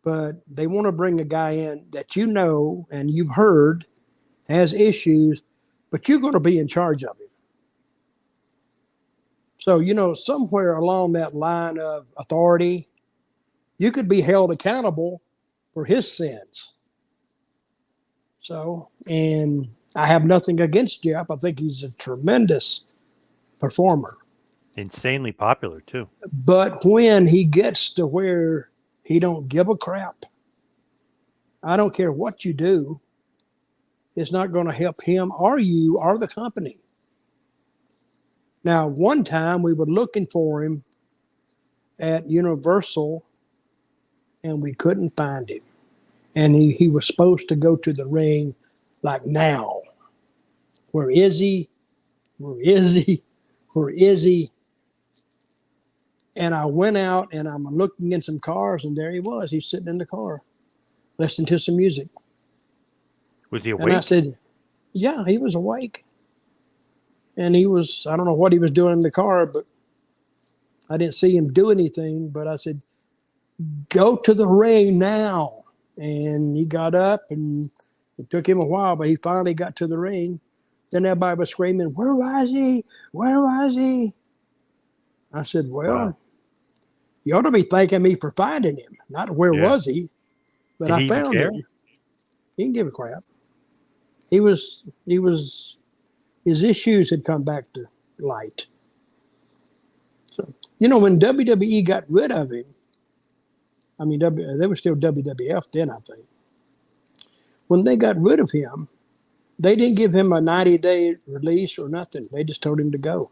S1: but they want to bring a guy in that you know and you've heard has issues, but you're going to be in charge of him. So, you know, somewhere along that line of authority, you could be held accountable for his sins. So, and I have nothing against Jeff. I think he's a tremendous performer.
S2: Insanely popular, too.
S1: But when he gets to where he don't give a crap, I don't care what you do, it's not going to help him or you or the company. Now, one time we were looking for him at Universal, and we couldn't find him. And he was supposed to go to the ring like now. Where is he? Where is he? Where is he? And I went out and I'm looking in some cars, and there he was. He's sitting in the car, listening to some music.
S2: Was he
S1: And I
S2: awake?
S1: said, yeah, he was awake. And he was, I don't know what he was doing in the car, but I didn't see him do anything. But I said, go to the ring now. And he got up, and it took him a while, but he finally got to the ring. Then everybody was screaming, where was he? Where was he? I said, well,
S2: Wow.
S1: you ought to be thanking me for finding him. Not where
S2: Yeah.
S1: was he, but
S2: Did
S1: I
S2: he even
S1: found
S2: care?
S1: him. He didn't give a crap. His issues had come back to light. So, when WWE got rid of him, I mean, they were still WWF then, I think. When they got rid of him, they didn't give him a 90-day release or nothing. They just told him to go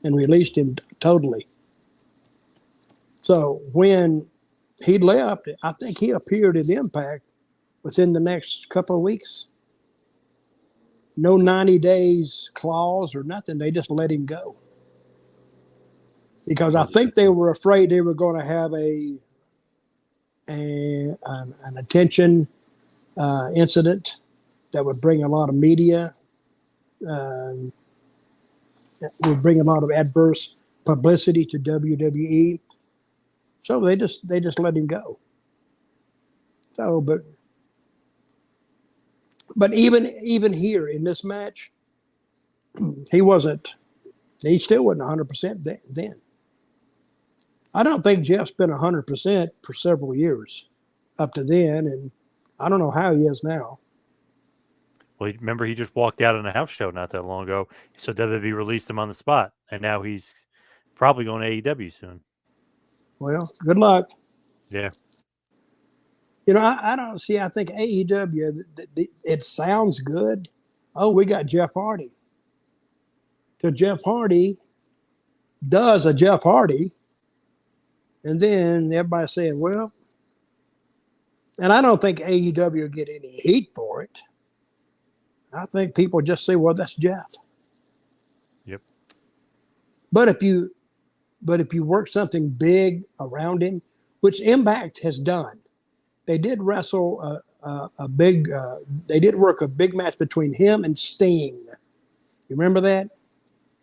S1: and released him totally. So when he left, I think he appeared at Impact within the next couple of weeks. No 90 days clause or nothing. They just let him go. Because I think they were afraid they were going to have an attention incident that would bring a lot of media, that would bring a lot of adverse publicity to WWE. So they just let him go. So, but even here in this match, he still wasn't 100% then. I don't think Jeff's been 100% for several years up to then, and I don't know how he is now.
S2: Well, remember he just walked out on a house show not that long ago, so WWE released him on the spot, and now he's probably going to AEW soon.
S1: Well, good luck.
S2: Yeah.
S1: I don't see. I think AEW, it sounds good. Oh, we got Jeff Hardy. So Jeff Hardy does a Jeff Hardy, and then everybody's saying, well, and I don't think AEW will get any heat for it. I think people just say, well, that's Jeff.
S2: Yep.
S1: But if you work something big around him, which Impact has done, they did wrestle they did work a big match between him and Sting. You remember that?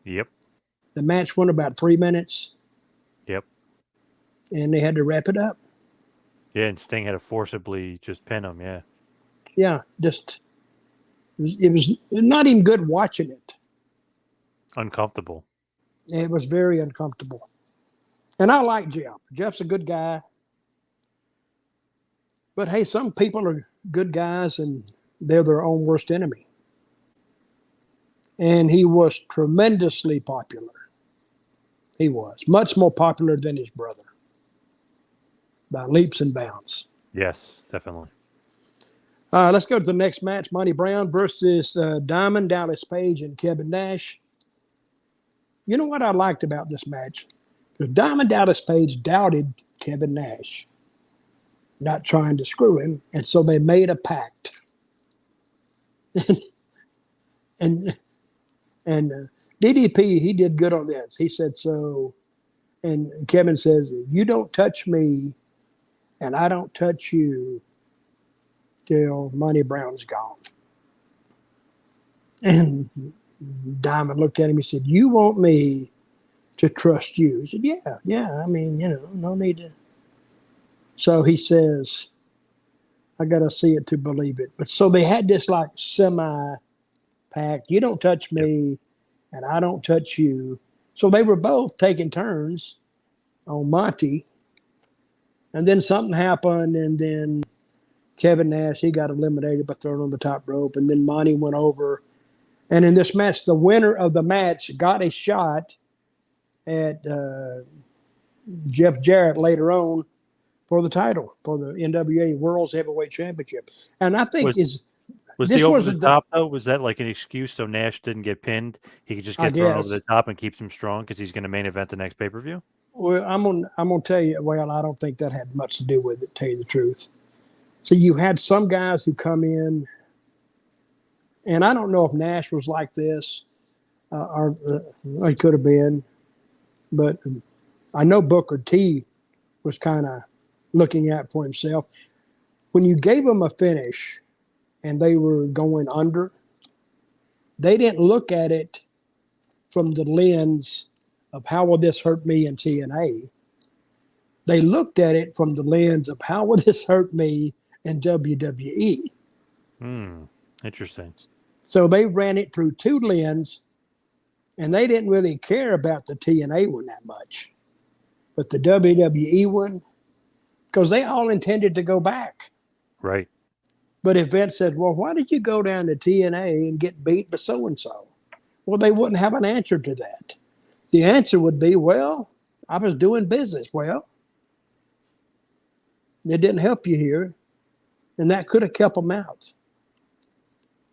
S2: Yep.
S1: The match went about 3 minutes.
S2: Yep.
S1: And they had to wrap it up.
S2: Yeah, and Sting had to forcibly just pin him. Yeah.
S1: Yeah, it was not even good watching it.
S2: Uncomfortable.
S1: It was very uncomfortable. And I like Jeff. Jeff's a good guy. But hey, some people are good guys and they're their own worst enemy. And he was tremendously popular. He was much more popular than his brother by leaps and bounds.
S2: Yes, definitely.
S1: Let's go to the next match. Monty Brown versus Diamond Dallas Page and Kevin Nash. You know what I liked about this match? Because Diamond Dallas Page doubted Kevin Nash, not trying to screw him, and so they made a pact. and DDP, he did good on this. He said so, and Kevin says, "You don't touch me, and I don't touch you till Monty Brown's gone." And Diamond looked at him. He said, "You want me to trust you?" He said, yeah. I mean, no need to. So he says, "I got to see it to believe it." But so they had this like semi-pact. You don't touch me, and I don't touch you. So they were both taking turns on Monty. And then something happened, and then Kevin Nash, he got eliminated by throwing on the top rope. And then Monty went over. And in this match, the winner of the match got a shot at Jeff Jarrett later on for the title, for the NWA World's Heavyweight Championship. And I think
S2: Was
S1: this
S2: the over
S1: was
S2: the top though? Was that like an excuse so Nash didn't get pinned? He could just
S1: I
S2: get thrown over
S1: guess.
S2: the top and keeps him strong because he's going to main event the next pay per view.
S1: Well, I'm gonna tell you. Well, I don't think that had much to do with it. To tell you the truth. So you had some guys who come in, and I don't know if Nash was like this, or he could have been, but I know Booker T was kind of looking out for himself. When you gave him a finish and they were going under, they didn't look at it from the lens of how will this hurt me in TNA. They looked at it from the lens of how will this hurt me in WWE.
S2: Interesting.
S1: So they ran it through two lenses, and they didn't really care about the TNA one that much. But the WWE one, because they all intended to go back.
S2: Right.
S1: But if Vince said, well, why did you go down to TNA and get beat by so-and-so? Well, they wouldn't have an answer to that. The answer would be, well, I was doing business. Well, it didn't help you here, and that could have kept them out.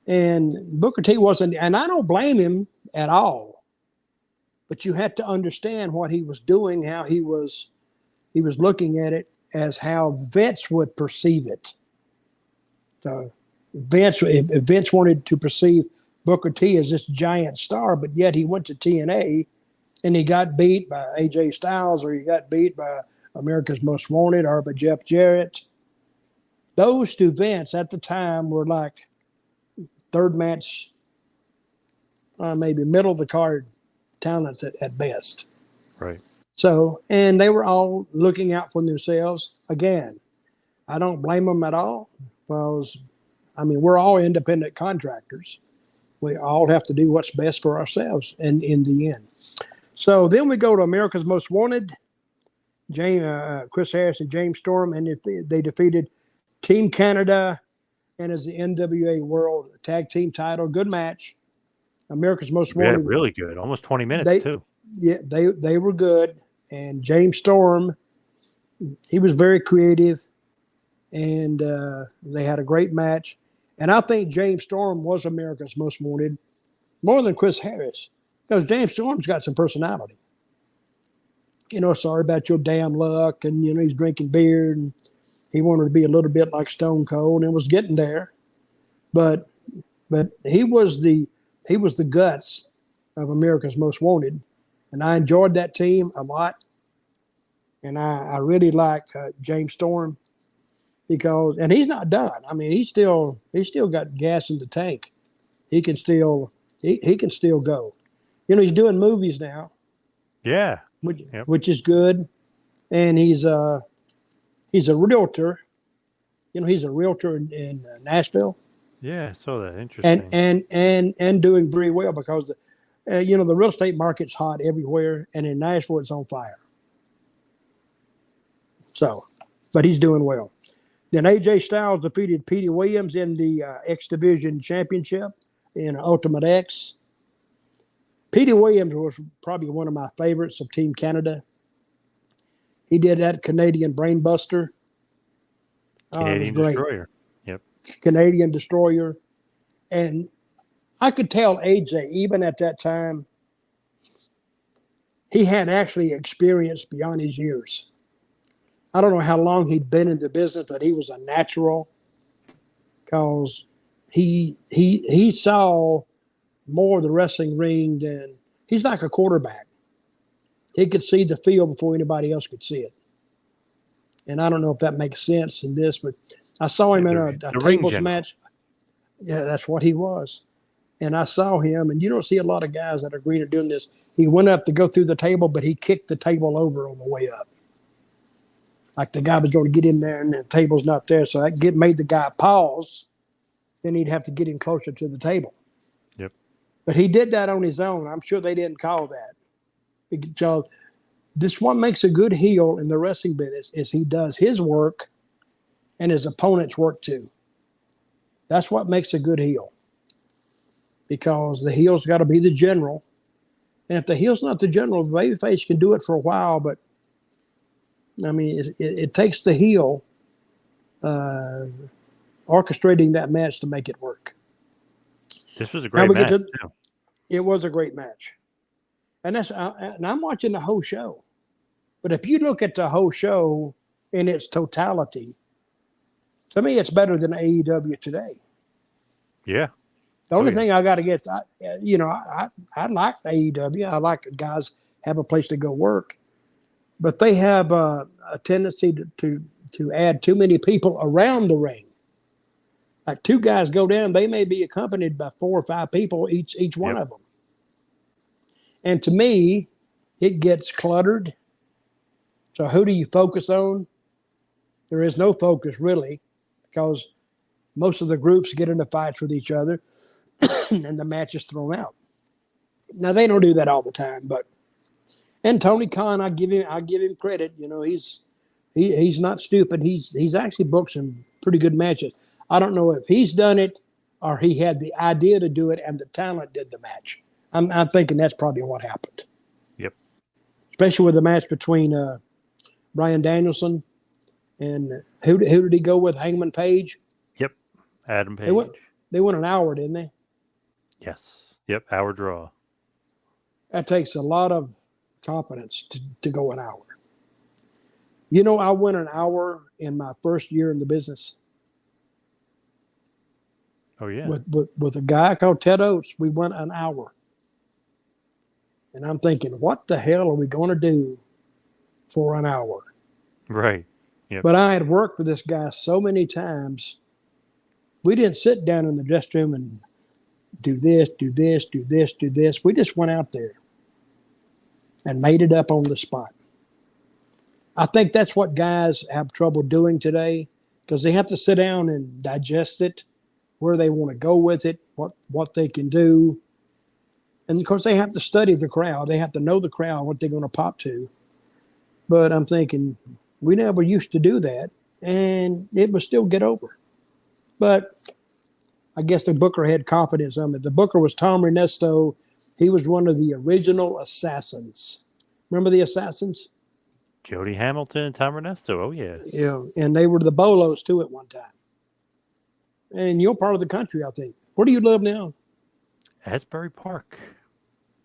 S1: And Booker T wasn't, and I don't blame him at all, but you had to understand what he was doing, how he was looking at it as how Vince would perceive it. So if Vince wanted to perceive Booker T as this giant star, but yet he went to TNA and he got beat by AJ Styles, or he got beat by America's Most Wanted, or by Jeff Jarrett. Those to Vince at the time were like third match, maybe middle of the card talents at best.
S2: Right.
S1: So, and they were all looking out for themselves. Again, I don't blame them at all, because, I mean, we're all independent contractors. We all have to do what's best for ourselves in the end. So then we go to America's Most Wanted, Chris Harris and James Storm, and they defeated Team Canada and as the NWA World Tag Team title. Good match. America's Most Wanted.
S2: Yeah, really good. Almost 20 minutes, too.
S1: Yeah, they were good. And James Storm, he was very creative, and they had a great match. And I think James Storm was America's Most Wanted more than Chris Harris, because James Storm's got some personality. You know, sorry about your damn luck, and, you know, he's drinking beer, and he wanted to be a little bit like Stone Cold, and was getting there. But he was the guts of America's Most Wanted, and I enjoyed that team a lot. And I really like James Storm, because, and he's not done. I mean, he's still got gas in the tank. He can still go. You know, he's doing movies now.
S2: Yeah.
S1: Which is good. And he's a realtor. You know, he's a realtor in Nashville.
S2: Yeah, I saw that. Interesting.
S1: And doing very well, because you know, the real estate market's hot everywhere, and in Nashville it's on fire. So, but he's doing well. Then AJ Styles defeated Petey Williams in the X Division Championship in Ultimate X. Petey Williams was probably one of my favorites of Team Canada. He did that Canadian Brainbuster.
S2: Canadian Destroyer. Yep.
S1: Canadian Destroyer. And I could tell AJ, even at that time, he had actually experience beyond his years. I don't know how long he'd been in the business, but he was a natural, because he saw more of the wrestling ring than, he's like a quarterback. He could see the field before anybody else could see it. And I don't know if that makes sense in this, but I saw him in a tables match. Yeah, that's what he was. And I saw him, and you don't see a lot of guys that are green at doing this. He went up to go through the table, but he kicked the table over on the way up. Like the guy was going to get in there, and the table's not there. So that made the guy pause. Then he'd have to get him closer to the table.
S2: Yep.
S1: But he did that on his own. I'm sure they didn't call that. Because this one makes a good heel in the wrestling business, is he does his work and his opponent's work too. That's what makes a good heel. Because the heel's got to be the general. And if the heel's not the general, the babyface can do it for a while, but I mean, it takes the heel orchestrating that match to make it work.
S2: This was a great match.
S1: It was a great match. And I'm watching the whole show. But if you look at the whole show in its totality, to me, it's better than AEW today.
S2: Yeah.
S1: The only thing I got to get, I like AEW. I like guys have a place to go work. but they have a tendency to add too many people around the ring. Like two guys go down, they may be accompanied by 4 or 5 people, each one of them. And to me, it gets cluttered. So who do you focus on? There is no focus really, because most of the groups get into fights with each other and the match is thrown out. Now they don't do that all the time, and Tony Khan, I give him credit. You know, he's not stupid. He's actually booked some pretty good matches. I don't know if he's done it or he had the idea to do it and the talent did the match. I'm thinking that's probably what happened.
S2: Yep.
S1: Especially with the match between Bryan Danielson and who did he go with? Hangman Page?
S2: Yep. Adam Page.
S1: They went an hour, didn't they?
S2: Yes. Yep. Hour draw.
S1: That takes a lot of confidence to go an hour. You know, I went an hour in my first year in the business.
S2: Oh, yeah.
S1: With a guy called Ted Oates, we went an hour. And I'm thinking, what the hell are we going to do for an hour?
S2: Right. Yep.
S1: But I had worked with this guy so many times. We didn't sit down in the dressing room and do this, do this, do this, do this. We just went out there and made it up on the spot. I think that's what guys have trouble doing today, because they have to sit down and digest it, where they want to go with it, what they can do. And of course, they have to study the crowd. They have to know the crowd, what they're going to pop to. But I'm thinking, we never used to do that, and it would still get over. But I guess the booker had confidence in it. The booker was Tom Ernesto. He was one of the original Assassins. Remember the Assassins?
S2: Jody Hamilton and Tom Ernesto. Oh, yeah.
S1: Yeah, and they were the Bolos, too, at one time. And you're part of the country, I think. Where do you live now?
S2: Asbury Park,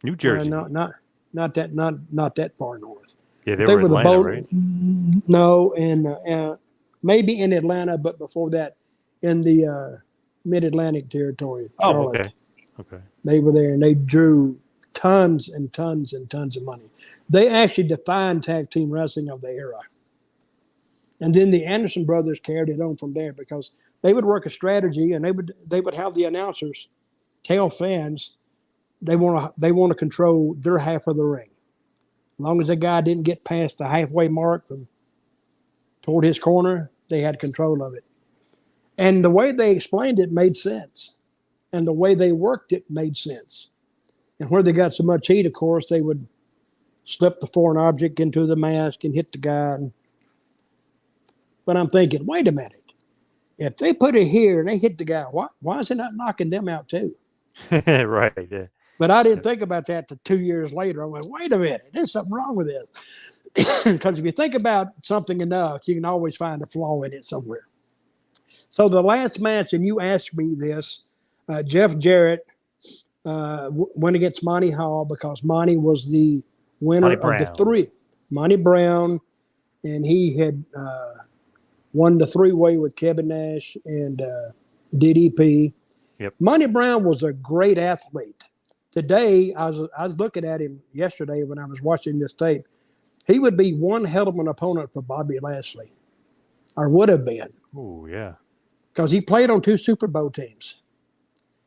S2: New Jersey.
S1: Not that far north.
S2: Yeah, they were Atlanta, right?
S1: No, and maybe in Atlanta, but before that, in the Mid-Atlantic territory. Charlotte.
S2: Oh, okay.
S1: They were there, and they drew tons and tons and tons of money. They actually defined tag team wrestling of the era. And then the Anderson brothers carried it on from there, because they would work a strategy, and they would have the announcers tell fans they want to control their half of the ring. As long as the guy didn't get past the halfway mark from toward his corner, they had control of it. And the way they explained it made sense. And the way they worked it made sense. And where they got so much heat, of course, they would slip the foreign object into the mask and hit the guy. But I'm thinking, wait a minute. If they put it here and they hit the guy, why is it not knocking them out too?
S2: Right. Yeah.
S1: But I didn't think about that till 2 years later. I went, wait a minute, there's something wrong with this. Because if you think about something enough, you can always find a flaw in it somewhere. So the last match, and you asked me this, Jeff Jarrett went against Monty Hall, because Monty was the winner of the three. Monty Brown, and he had won the three-way with Kevin Nash and DDP.
S2: Yep.
S1: Monty Brown was a great athlete. Today, I was looking at him yesterday when I was watching this tape. He would be one hell of an opponent for Bobby Lashley, or would have been.
S2: Oh, yeah.
S1: Because he played on 2 Super Bowl teams.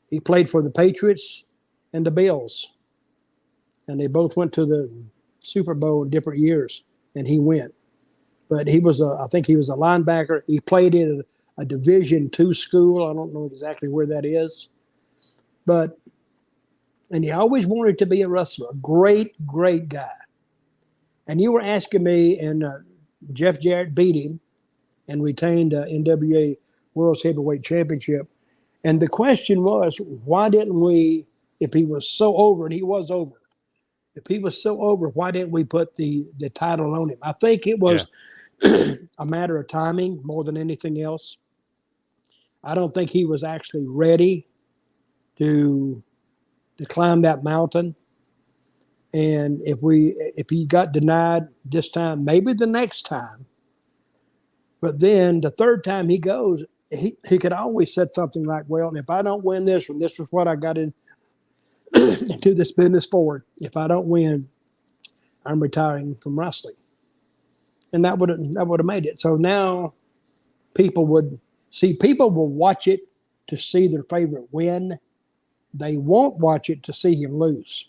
S1: He played for the Patriots and the Bills. And they both went to the Super Bowl in different years, and he went. But I think he was a linebacker. He played in a Division II school. I don't know exactly where that is. And he always wanted to be a wrestler. A great, great guy. And you were asking me, and Jeff Jarrett beat him and retained NWA World's Heavyweight Championship. And the question was, why didn't we, if he was so over, and he was over, if he was so over, why didn't we put the title on him? I think it was a matter of timing more than anything else. I don't think he was actually ready to climb that mountain. And if he got denied this time, maybe the next time, but then the third time he goes, he could always said something like, well, if I don't win this one, this is what I got into this business for. If I don't win, I'm retiring from wrestling. and that would have made it. So now people will watch it to see their favorite win. They won't watch it to see him lose.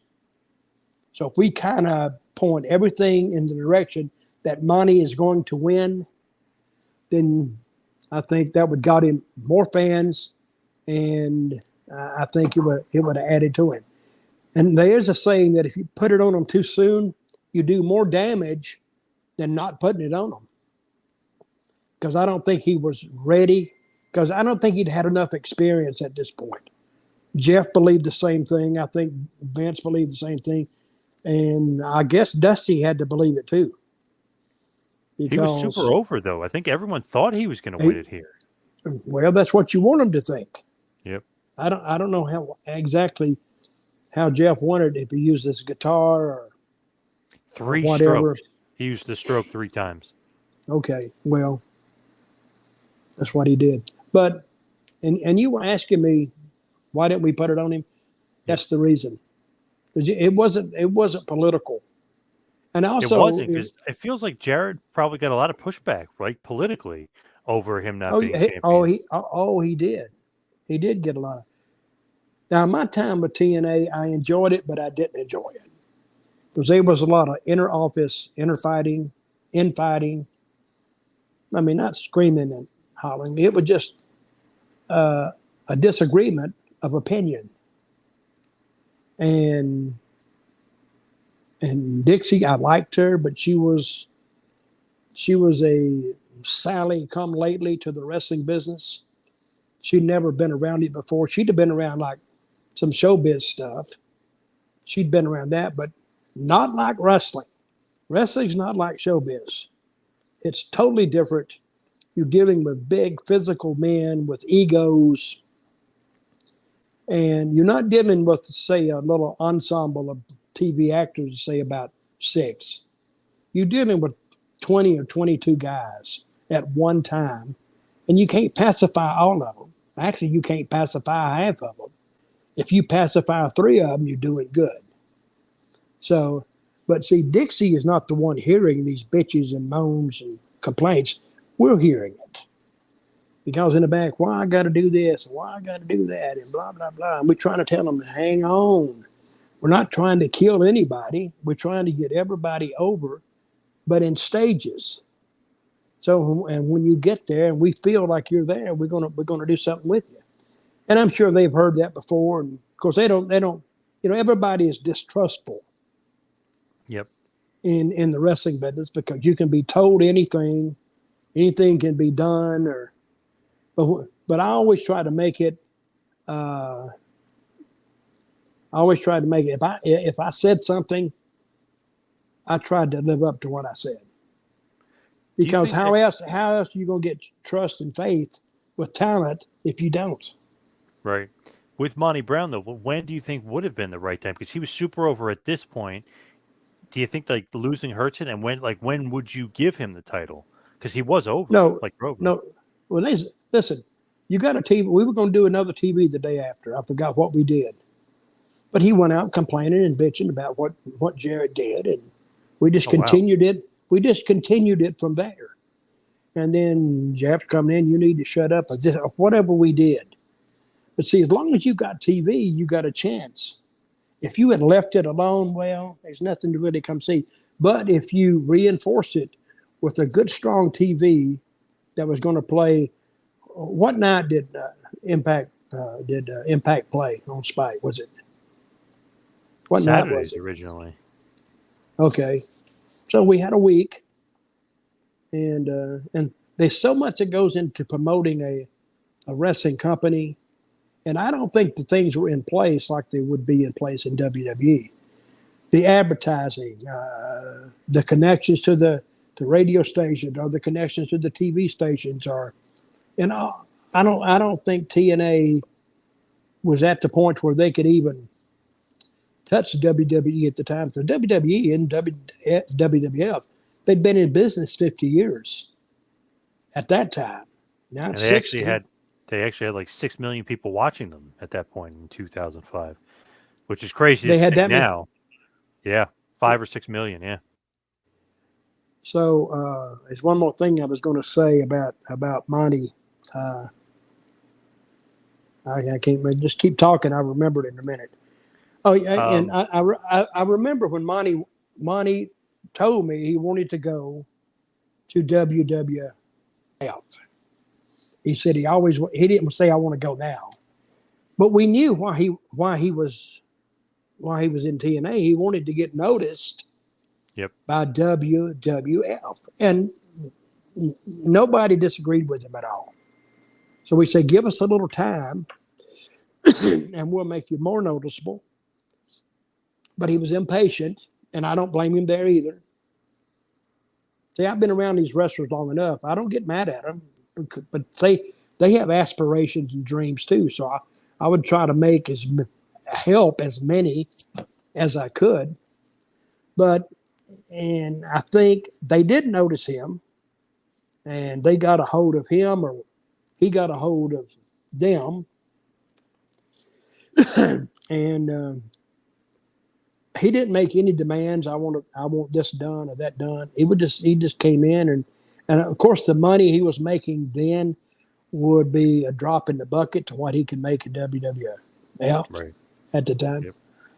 S1: So if we kind of point everything in the direction that Monty is going to win, then I think that would got him more fans, and I think it would have added to him. And there is a saying that if you put it on them too soon, you do more damage than not putting it on them. Because I don't think he was ready. Because I don't think he'd had enough experience at this point. Jeff believed the same thing. I think Vince believed the same thing. And I guess Dusty had to believe it too.
S2: He was super over, though. I think everyone thought he was going to win it here.
S1: Well, that's what you want him to think.
S2: Yep.
S1: I don't know how exactly how Jeff wanted if he used his guitar or
S2: three
S1: whatever.
S2: Strokes. He used the stroke 3 times.
S1: Okay, well, that's what he did. But and you were asking me why didn't we put it on him? That's the reason. It wasn't political. And also,
S2: it wasn't, because it feels like Jared probably got a lot of pushback, right, politically, over him not being champion.
S1: He did. He did get a lot of. Now, my time with TNA, I enjoyed it, but I didn't enjoy it because there was a lot of infighting. I mean, not screaming and hollering. It was just a disagreement of opinion. And Dixie, I liked her, but she was a Sally come lately to the wrestling business. She'd never been around it before. She'd have been around like some showbiz stuff. She'd been around that, but not like wrestling. Wrestling's not like showbiz. It's totally different. You're dealing with big physical men with egos, and you're not dealing with, say, a little ensemble of TV actors, say about 6. You're dealing with 20 or 22 guys at one time, and you can't pacify all of them. Actually, you can't pacify half of them. If you pacify 3 of them, you're doing good. So, but see, Dixie is not the one hearing these bitches and moans and complaints. We're hearing it. Because in the back, why I got to do this, why I got to do that, and blah, blah, blah. And we're trying to tell them, hang on. We're not trying to kill anybody. We're trying to get everybody over, but in stages. So, and when you get there and we feel like you're there, we're gonna do something with you. And I'm sure they've heard that before. And of course, they don't. Everybody is distrustful.
S2: Yep.
S1: In the wrestling business, because you can be told anything can be done, but I always try to make it. If I said something, I tried to live up to what I said. Because how else are you going to get trust and faith with talent if you don't?
S2: Right. With Monty Brown, though, when do you think would have been the right time? Because he was super over at this point. Do you think like losing hurts it? And when would you give him the title? Because he was over.
S1: No. Well, listen, you got a TV. We were going to do another TV the day after. I forgot what we did. But he went out complaining and bitching about what Jared did. And we just continued it. We just continued it from there. And then Jeff coming in, you need to shut up. Or whatever we did. But see, as long as you got TV, you got a chance. If you had left it alone, well, there's nothing to really come see. But if you reinforce it with a good, strong TV that was going to play, what night did Impact play on Spike? Was it? What
S2: Saturdays
S1: night was it?
S2: Originally.
S1: Okay, so we had a week, and there's so much that goes into promoting a wrestling company. And I don't think the things were in place like they would be in place in WWE. The advertising, the connections to the radio station, or the connections to the TV stations, I don't think TNA was at the point where they could even touch WWE at the time. Because WWE and WWF, they'd been in business 50 years at that time. Now it's 60.
S2: They actually had like 6 million people watching them at that point in 2005, which is crazy.
S1: They had that
S2: now. Yeah, 5 or 6 million. Yeah.
S1: So there's one more thing I was going to say about Monty. I can't just keep talking. I remember it in a minute. Oh yeah, and
S2: Um,
S1: I remember when Monty told me he wanted to go to WWF. He said he didn't say I want to go now, but we knew why he was in TNA. He wanted to get noticed
S2: yep.
S1: by WWF, and nobody disagreed with him at all. So we said, give us a little time, and we'll make you more noticeable. But he was impatient, and I don't blame him there either. See, I've been around these wrestlers long enough. I don't get mad at them, but they have aspirations and dreams too. So I would try to help as many as I could. And I think they did notice him, and they got a hold of him, or he got a hold of them, and he didn't make any demands. I want this done or that done. He just came in, and of course the money he was making then would be a drop in the bucket to what he could make in WWF
S2: Right.
S1: at the time.
S2: Yep.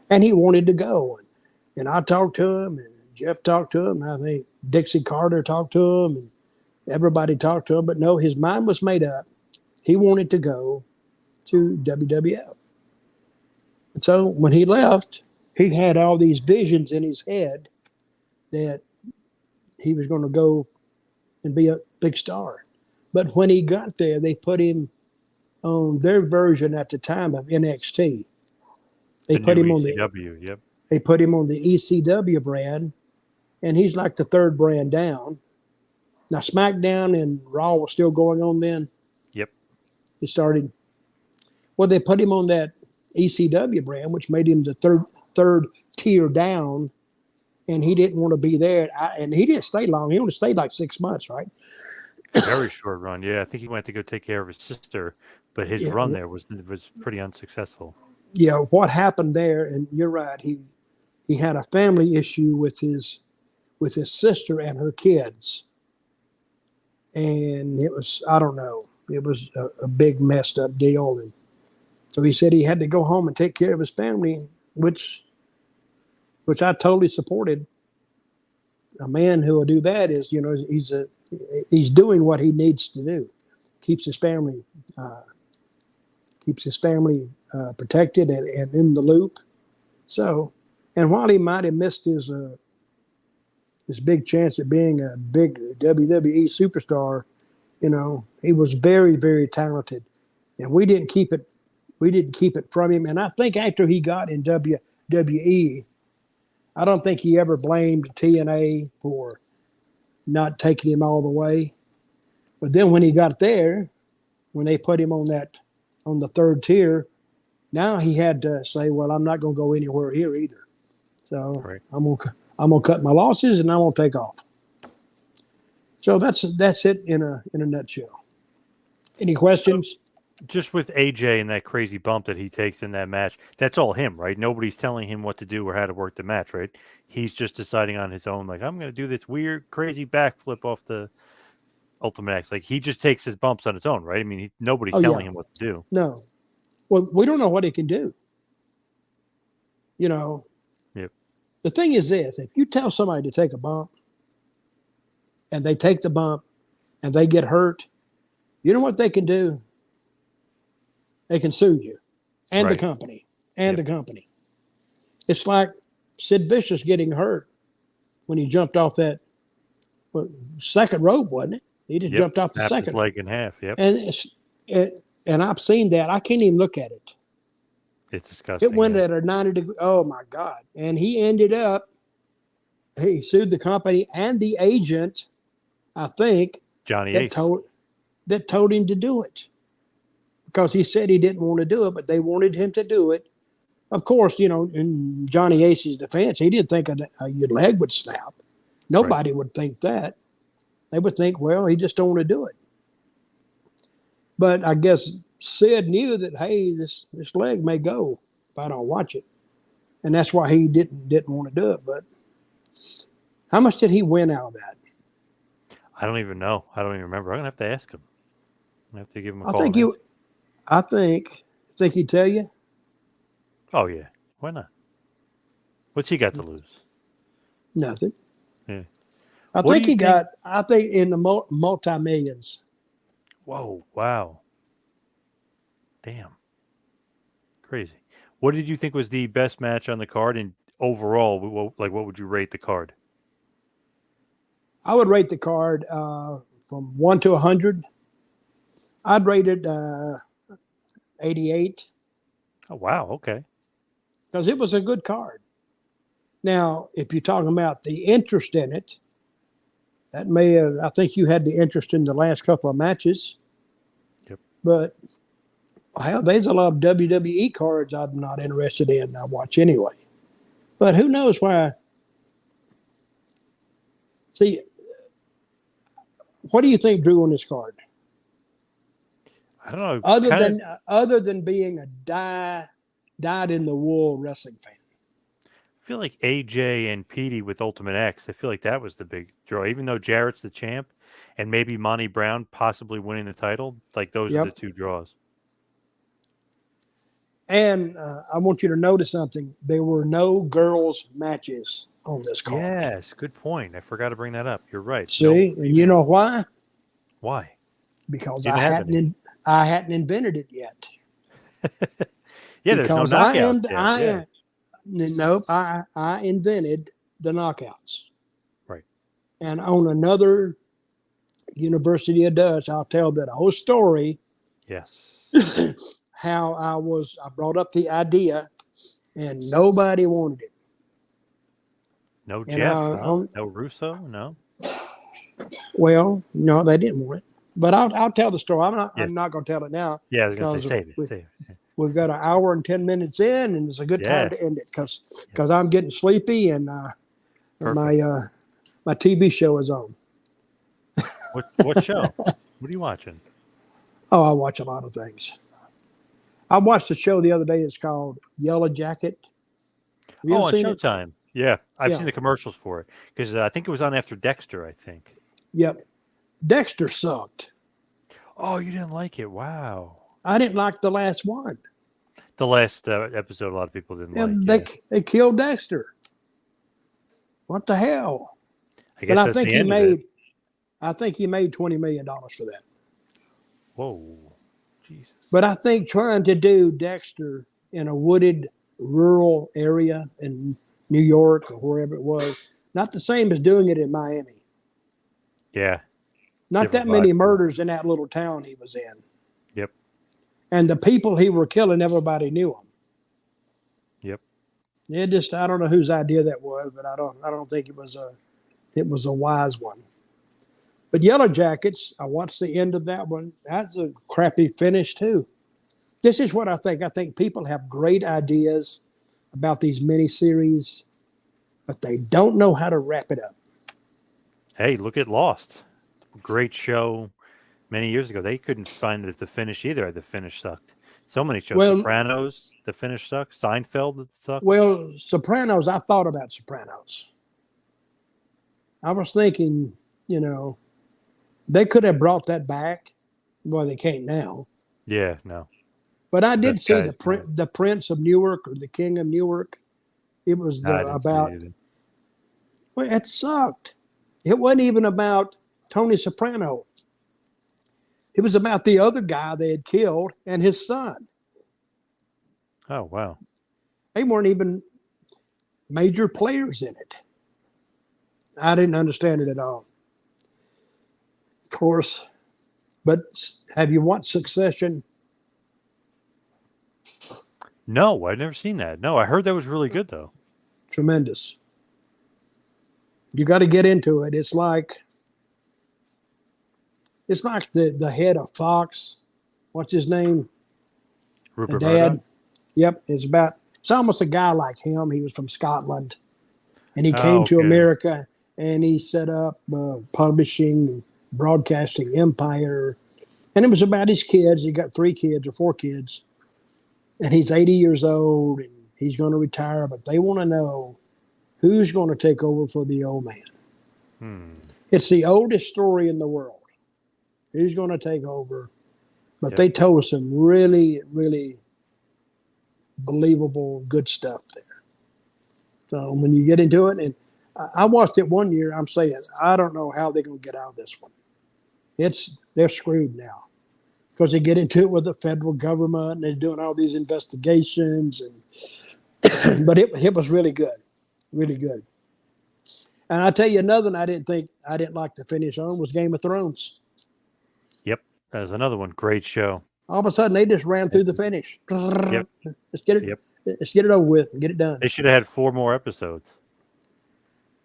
S1: And he wanted to go, and I talked to him, and Jeff talked to him. I think Dixie Carter talked to him, and everybody talked to him. But no, his mind was made up. He wanted to go to WWF. And so when he left, he had all these visions in his head that he was going to go and be a big star. But when he got there, they put him on their version at the time of NXT. They put him on
S2: ECW, yep.
S1: They put him on the ECW brand, and he's like the third brand down. Now SmackDown and Raw was still going on then.
S2: Yep.
S1: He started. Well, they put him on that ECW brand, which made him the third tier down, and he didn't want to be there. And he didn't stay long. He only stayed like 6 months, right?
S2: Very short run. Yeah, I think he went to go take care of his sister, but his run there was pretty unsuccessful.
S1: Yeah, what happened there? And you're right. He had a family issue with his sister and her kids, and it was, I don't know, it was a big messed up deal. And so he said he had to go home and take care of his family, which I totally supported. A man who will do that is, he's doing what he needs to do, keeps his family protected and in the loop. So, and while he might have missed his big chance at being a big WWE superstar, he was very, very talented, and we didn't keep it from him. And I think after he got in WWE, I don't think he ever blamed TNA for not taking him all the way. But then when he got there, when they put him on the third tier, now he had to say, well, I'm not going to go anywhere here either. So right. I'm gonna cut my losses and I'm gonna take off. So that's it in a nutshell. Any questions?
S2: Just with AJ and that crazy bump that he takes in that match, that's all him, right? Nobody's telling him what to do or how to work the match, right? He's just deciding on his own, like, I'm going to do this weird, crazy backflip off the Ultimate X. Like, he just takes his bumps on his own, right? I mean, nobody's telling him what to do.
S1: No. Well, we don't know what he can do.
S2: Yep.
S1: The thing is this, if you tell somebody to take a bump and they take the bump and they get hurt, you know what they can do? They can sue you and the company the company. It's like Sid Vicious getting hurt when he jumped off that second rope, wasn't it? He just jumped off the second.
S2: His leg in half, yep.
S1: And I've seen that. I can't even look at it.
S2: It's disgusting.
S1: It went at a 90 degree. Oh my God. And he sued the company and the agent, I think,
S2: Johnny
S1: that told him to do it. Because he said he didn't want to do it, but they wanted him to do it. Of course, in Johnny Ace's defense, he didn't think your leg would snap. Nobody would think that. They would think, well, he just don't want to do it. But I guess Sid knew that, hey, this leg may go if I don't watch it. And that's why he didn't want to do it. But how much did he win out of that?
S2: I don't even know. I don't even remember. I'm gonna have to ask him. I have to give him a
S1: I
S2: call.
S1: think you. I think he'd tell you
S2: Oh yeah, why not? What's he got to lose?
S1: nothing.
S2: Yeah.
S1: I
S2: What do
S1: think
S2: you
S1: he
S2: think?
S1: got. I think in the multi millions.
S2: Whoa! Wow! Damn! Crazy. What did you think was the best match on the card, and overall, what would you rate the card?
S1: I would rate the card from 1 to 100. I'd rate it 88
S2: Oh wow! Okay.
S1: because it was a good card. Now, if you're talking about the interest in it, that may have, I think you had the interest in the last couple of matches,
S2: Yep.
S1: but well, there's a lot of WWE cards I'm not interested in. I watch anyway. But who knows why? See, what do you think drew on this card?
S2: I don't know.
S1: Other
S2: Kind of
S1: than other than being a dyed in the wool wrestling fan.
S2: feel like AJ and Petey with Ultimate X. I feel like that was the big draw. Even though Jarrett's the champ, and maybe Monty Brown possibly winning the title, like those are the
S1: Yep.
S2: two draws.
S1: And I want you to notice something. There were no girls' matches on this card.
S2: Yes, good point. I forgot to bring that up. You're right.
S1: See,
S2: No,
S1: and you know why?
S2: why?
S1: Because
S2: Didn't have any.
S1: I hadn't invented it yet.
S2: Yeah, there's no
S1: Because I am
S2: knockouts yet.
S1: I
S2: Yeah.
S1: am nope, I invented the knockouts.
S2: Right.
S1: And on another University of Dutch, I'll tell that whole story
S2: Yes.
S1: how I brought up the idea and nobody wanted it.
S2: No
S1: And
S2: Jeff. Huh? No Russo. No.
S1: well, no, they didn't want it. But I'll tell the story.
S2: Yes.
S1: I'm not going to tell it now.
S2: Yeah, I was going to say
S1: because
S2: save it.
S1: We've got an hour and 10 minutes in, and it's a good time
S2: Yeah.
S1: to end it because I'm getting sleepy and
S2: Perfect.
S1: my TV show is on.
S2: What show? What are you watching?
S1: Oh, I watch a lot of things. I watched a show the other day. It's called Yellow Jacket. Have you ever
S2: On
S1: seen it?
S2: Showtime. Yeah, I've
S1: Yeah.
S2: seen the commercials for it because I think it was on after Dexter. I think.
S1: Yep. Dexter sucked.
S2: Oh, you didn't like it? Wow.
S1: I didn't like the last one.
S2: The last episode, a lot of people didn't
S1: And
S2: like.
S1: they killed Dexter. What the hell?
S2: I guess
S1: But
S2: that's the end of it.
S1: I think he made $20 million for that.
S2: Whoa, Jesus.
S1: But I think trying to do Dexter in a wooded rural area in New York or wherever it was, not the same as doing it in Miami.
S2: Yeah.
S1: Not
S2: Different
S1: that many
S2: vibe.
S1: murders in that little town he was in.
S2: Yep.
S1: And the people he were killing, everybody knew him.
S2: Yep.
S1: I don't know whose idea that was, but I don't think it was a wise one. But Yellow Jackets, I watched the end of that one. That's a crappy finish too. This is what I think. I think people have great ideas about these miniseries, but they don't know how to wrap it up.
S2: Hey, look at Lost. Great show many years ago. They couldn't find the finish either. The finish sucked. So many shows.
S1: Well-
S2: Sopranos, the finish sucked. Seinfeld, it sucked.
S1: Well, Sopranos, I thought about Sopranos. I was thinking, they could have brought that back. Well, they can't now.
S2: Yeah, no.
S1: But I did
S2: Best
S1: see
S2: guys,
S1: the Prince of Newark or the King of Newark. It was
S2: I didn't see
S1: about.
S2: it either.
S1: Well, it sucked. It wasn't even about Tony Soprano. It was about the other guy they had killed and his son.
S2: Oh, wow.
S1: They weren't even major players in it. I didn't understand it at all. Of course, but have you watched Succession?
S2: No, I've never seen that. No, I heard that was really good, though.
S1: Tremendous. You got to get into it. It's like the head of Fox. What's his name?
S2: Rupert
S1: The dad.
S2: Murdoch?
S1: Yep. It's almost a guy like him. He was from Scotland and he
S2: Oh,
S1: came to
S2: okay.
S1: America and he set up a publishing, broadcasting empire. And it was about his kids. He got 3 kids or 4 kids. And he's 80 years old and he's going to retire, but they want to know who's going to take over for the old man. It's the oldest story in the world. Who's going to take over? But
S2: Yep.
S1: they told us some really, really believable, good stuff there. So when you get into it, and I watched it one year, I'm saying, I don't know how they're going to get out of this one. They're screwed now because they get into it with the federal government and they're doing all these investigations. And but it was really good, really good. And I tell you another one I didn't like to finish on was Game of Thrones.
S2: Yep. There's another one. Great show.
S1: All of a sudden they just ran through the finish.
S2: Yep.
S1: Let's get it.
S2: Yep.
S1: Let's get it over with and get it done.
S2: They should have had 4 more episodes.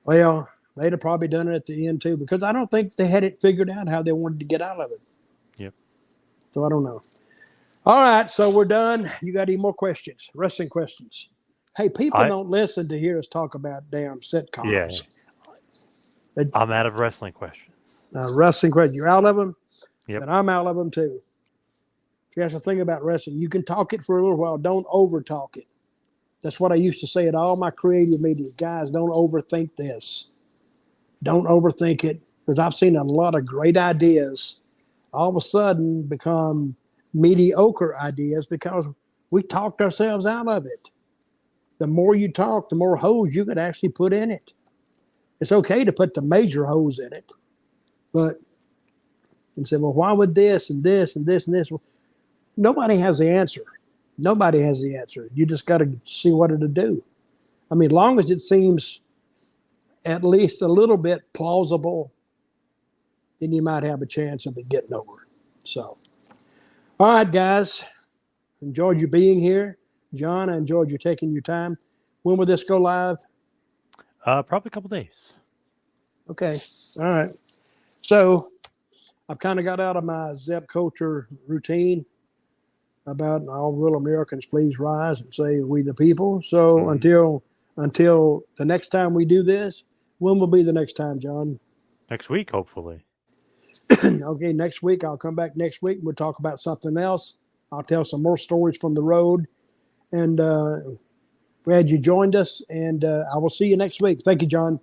S1: Well, they'd have probably done it at the end too, because I don't think they had it figured out how they wanted to get out of it.
S2: Yep.
S1: So I don't know. All right, so we're done. You got any more questions? Wrestling questions? Hey, people don't listen to hear us talk about damn sitcoms.
S2: Yeah. I'm out of wrestling questions.
S1: Wrestling questions. You're out of them?
S2: Yep.
S1: Then I'm out of them too. That's the thing about wrestling. You can talk it for a little while. Don't over talk it. That's what I used to say at all my creative meetings. Guys, don't overthink this. Don't overthink it, because I've seen a lot of great ideas all of a sudden become mediocre ideas because we talked ourselves out of it. The more you talk, the more holes you could actually put in it. It's okay to put the major holes in it, but and say, well, why would this and this and this and this? Well, nobody has the answer. Nobody has the answer. You just got to see what it'll do. I mean, long as it seems at least a little bit plausible, then you might have a chance of it getting over it. So, all right, guys. Enjoyed you being here. John, I enjoyed you taking your time. When will this go live?
S2: Probably a couple days.
S1: Okay. All right. So I've kind of got out of my Zep culture routine about all real Americans please rise and say we the people. So until the next time we do this, when will be the next time, John?
S2: Next week, hopefully.
S1: Okay, next week. I'll come back next week. We'll talk about something else. I'll tell some more stories from the road. And glad you joined us. And I will see you next week. Thank you, John.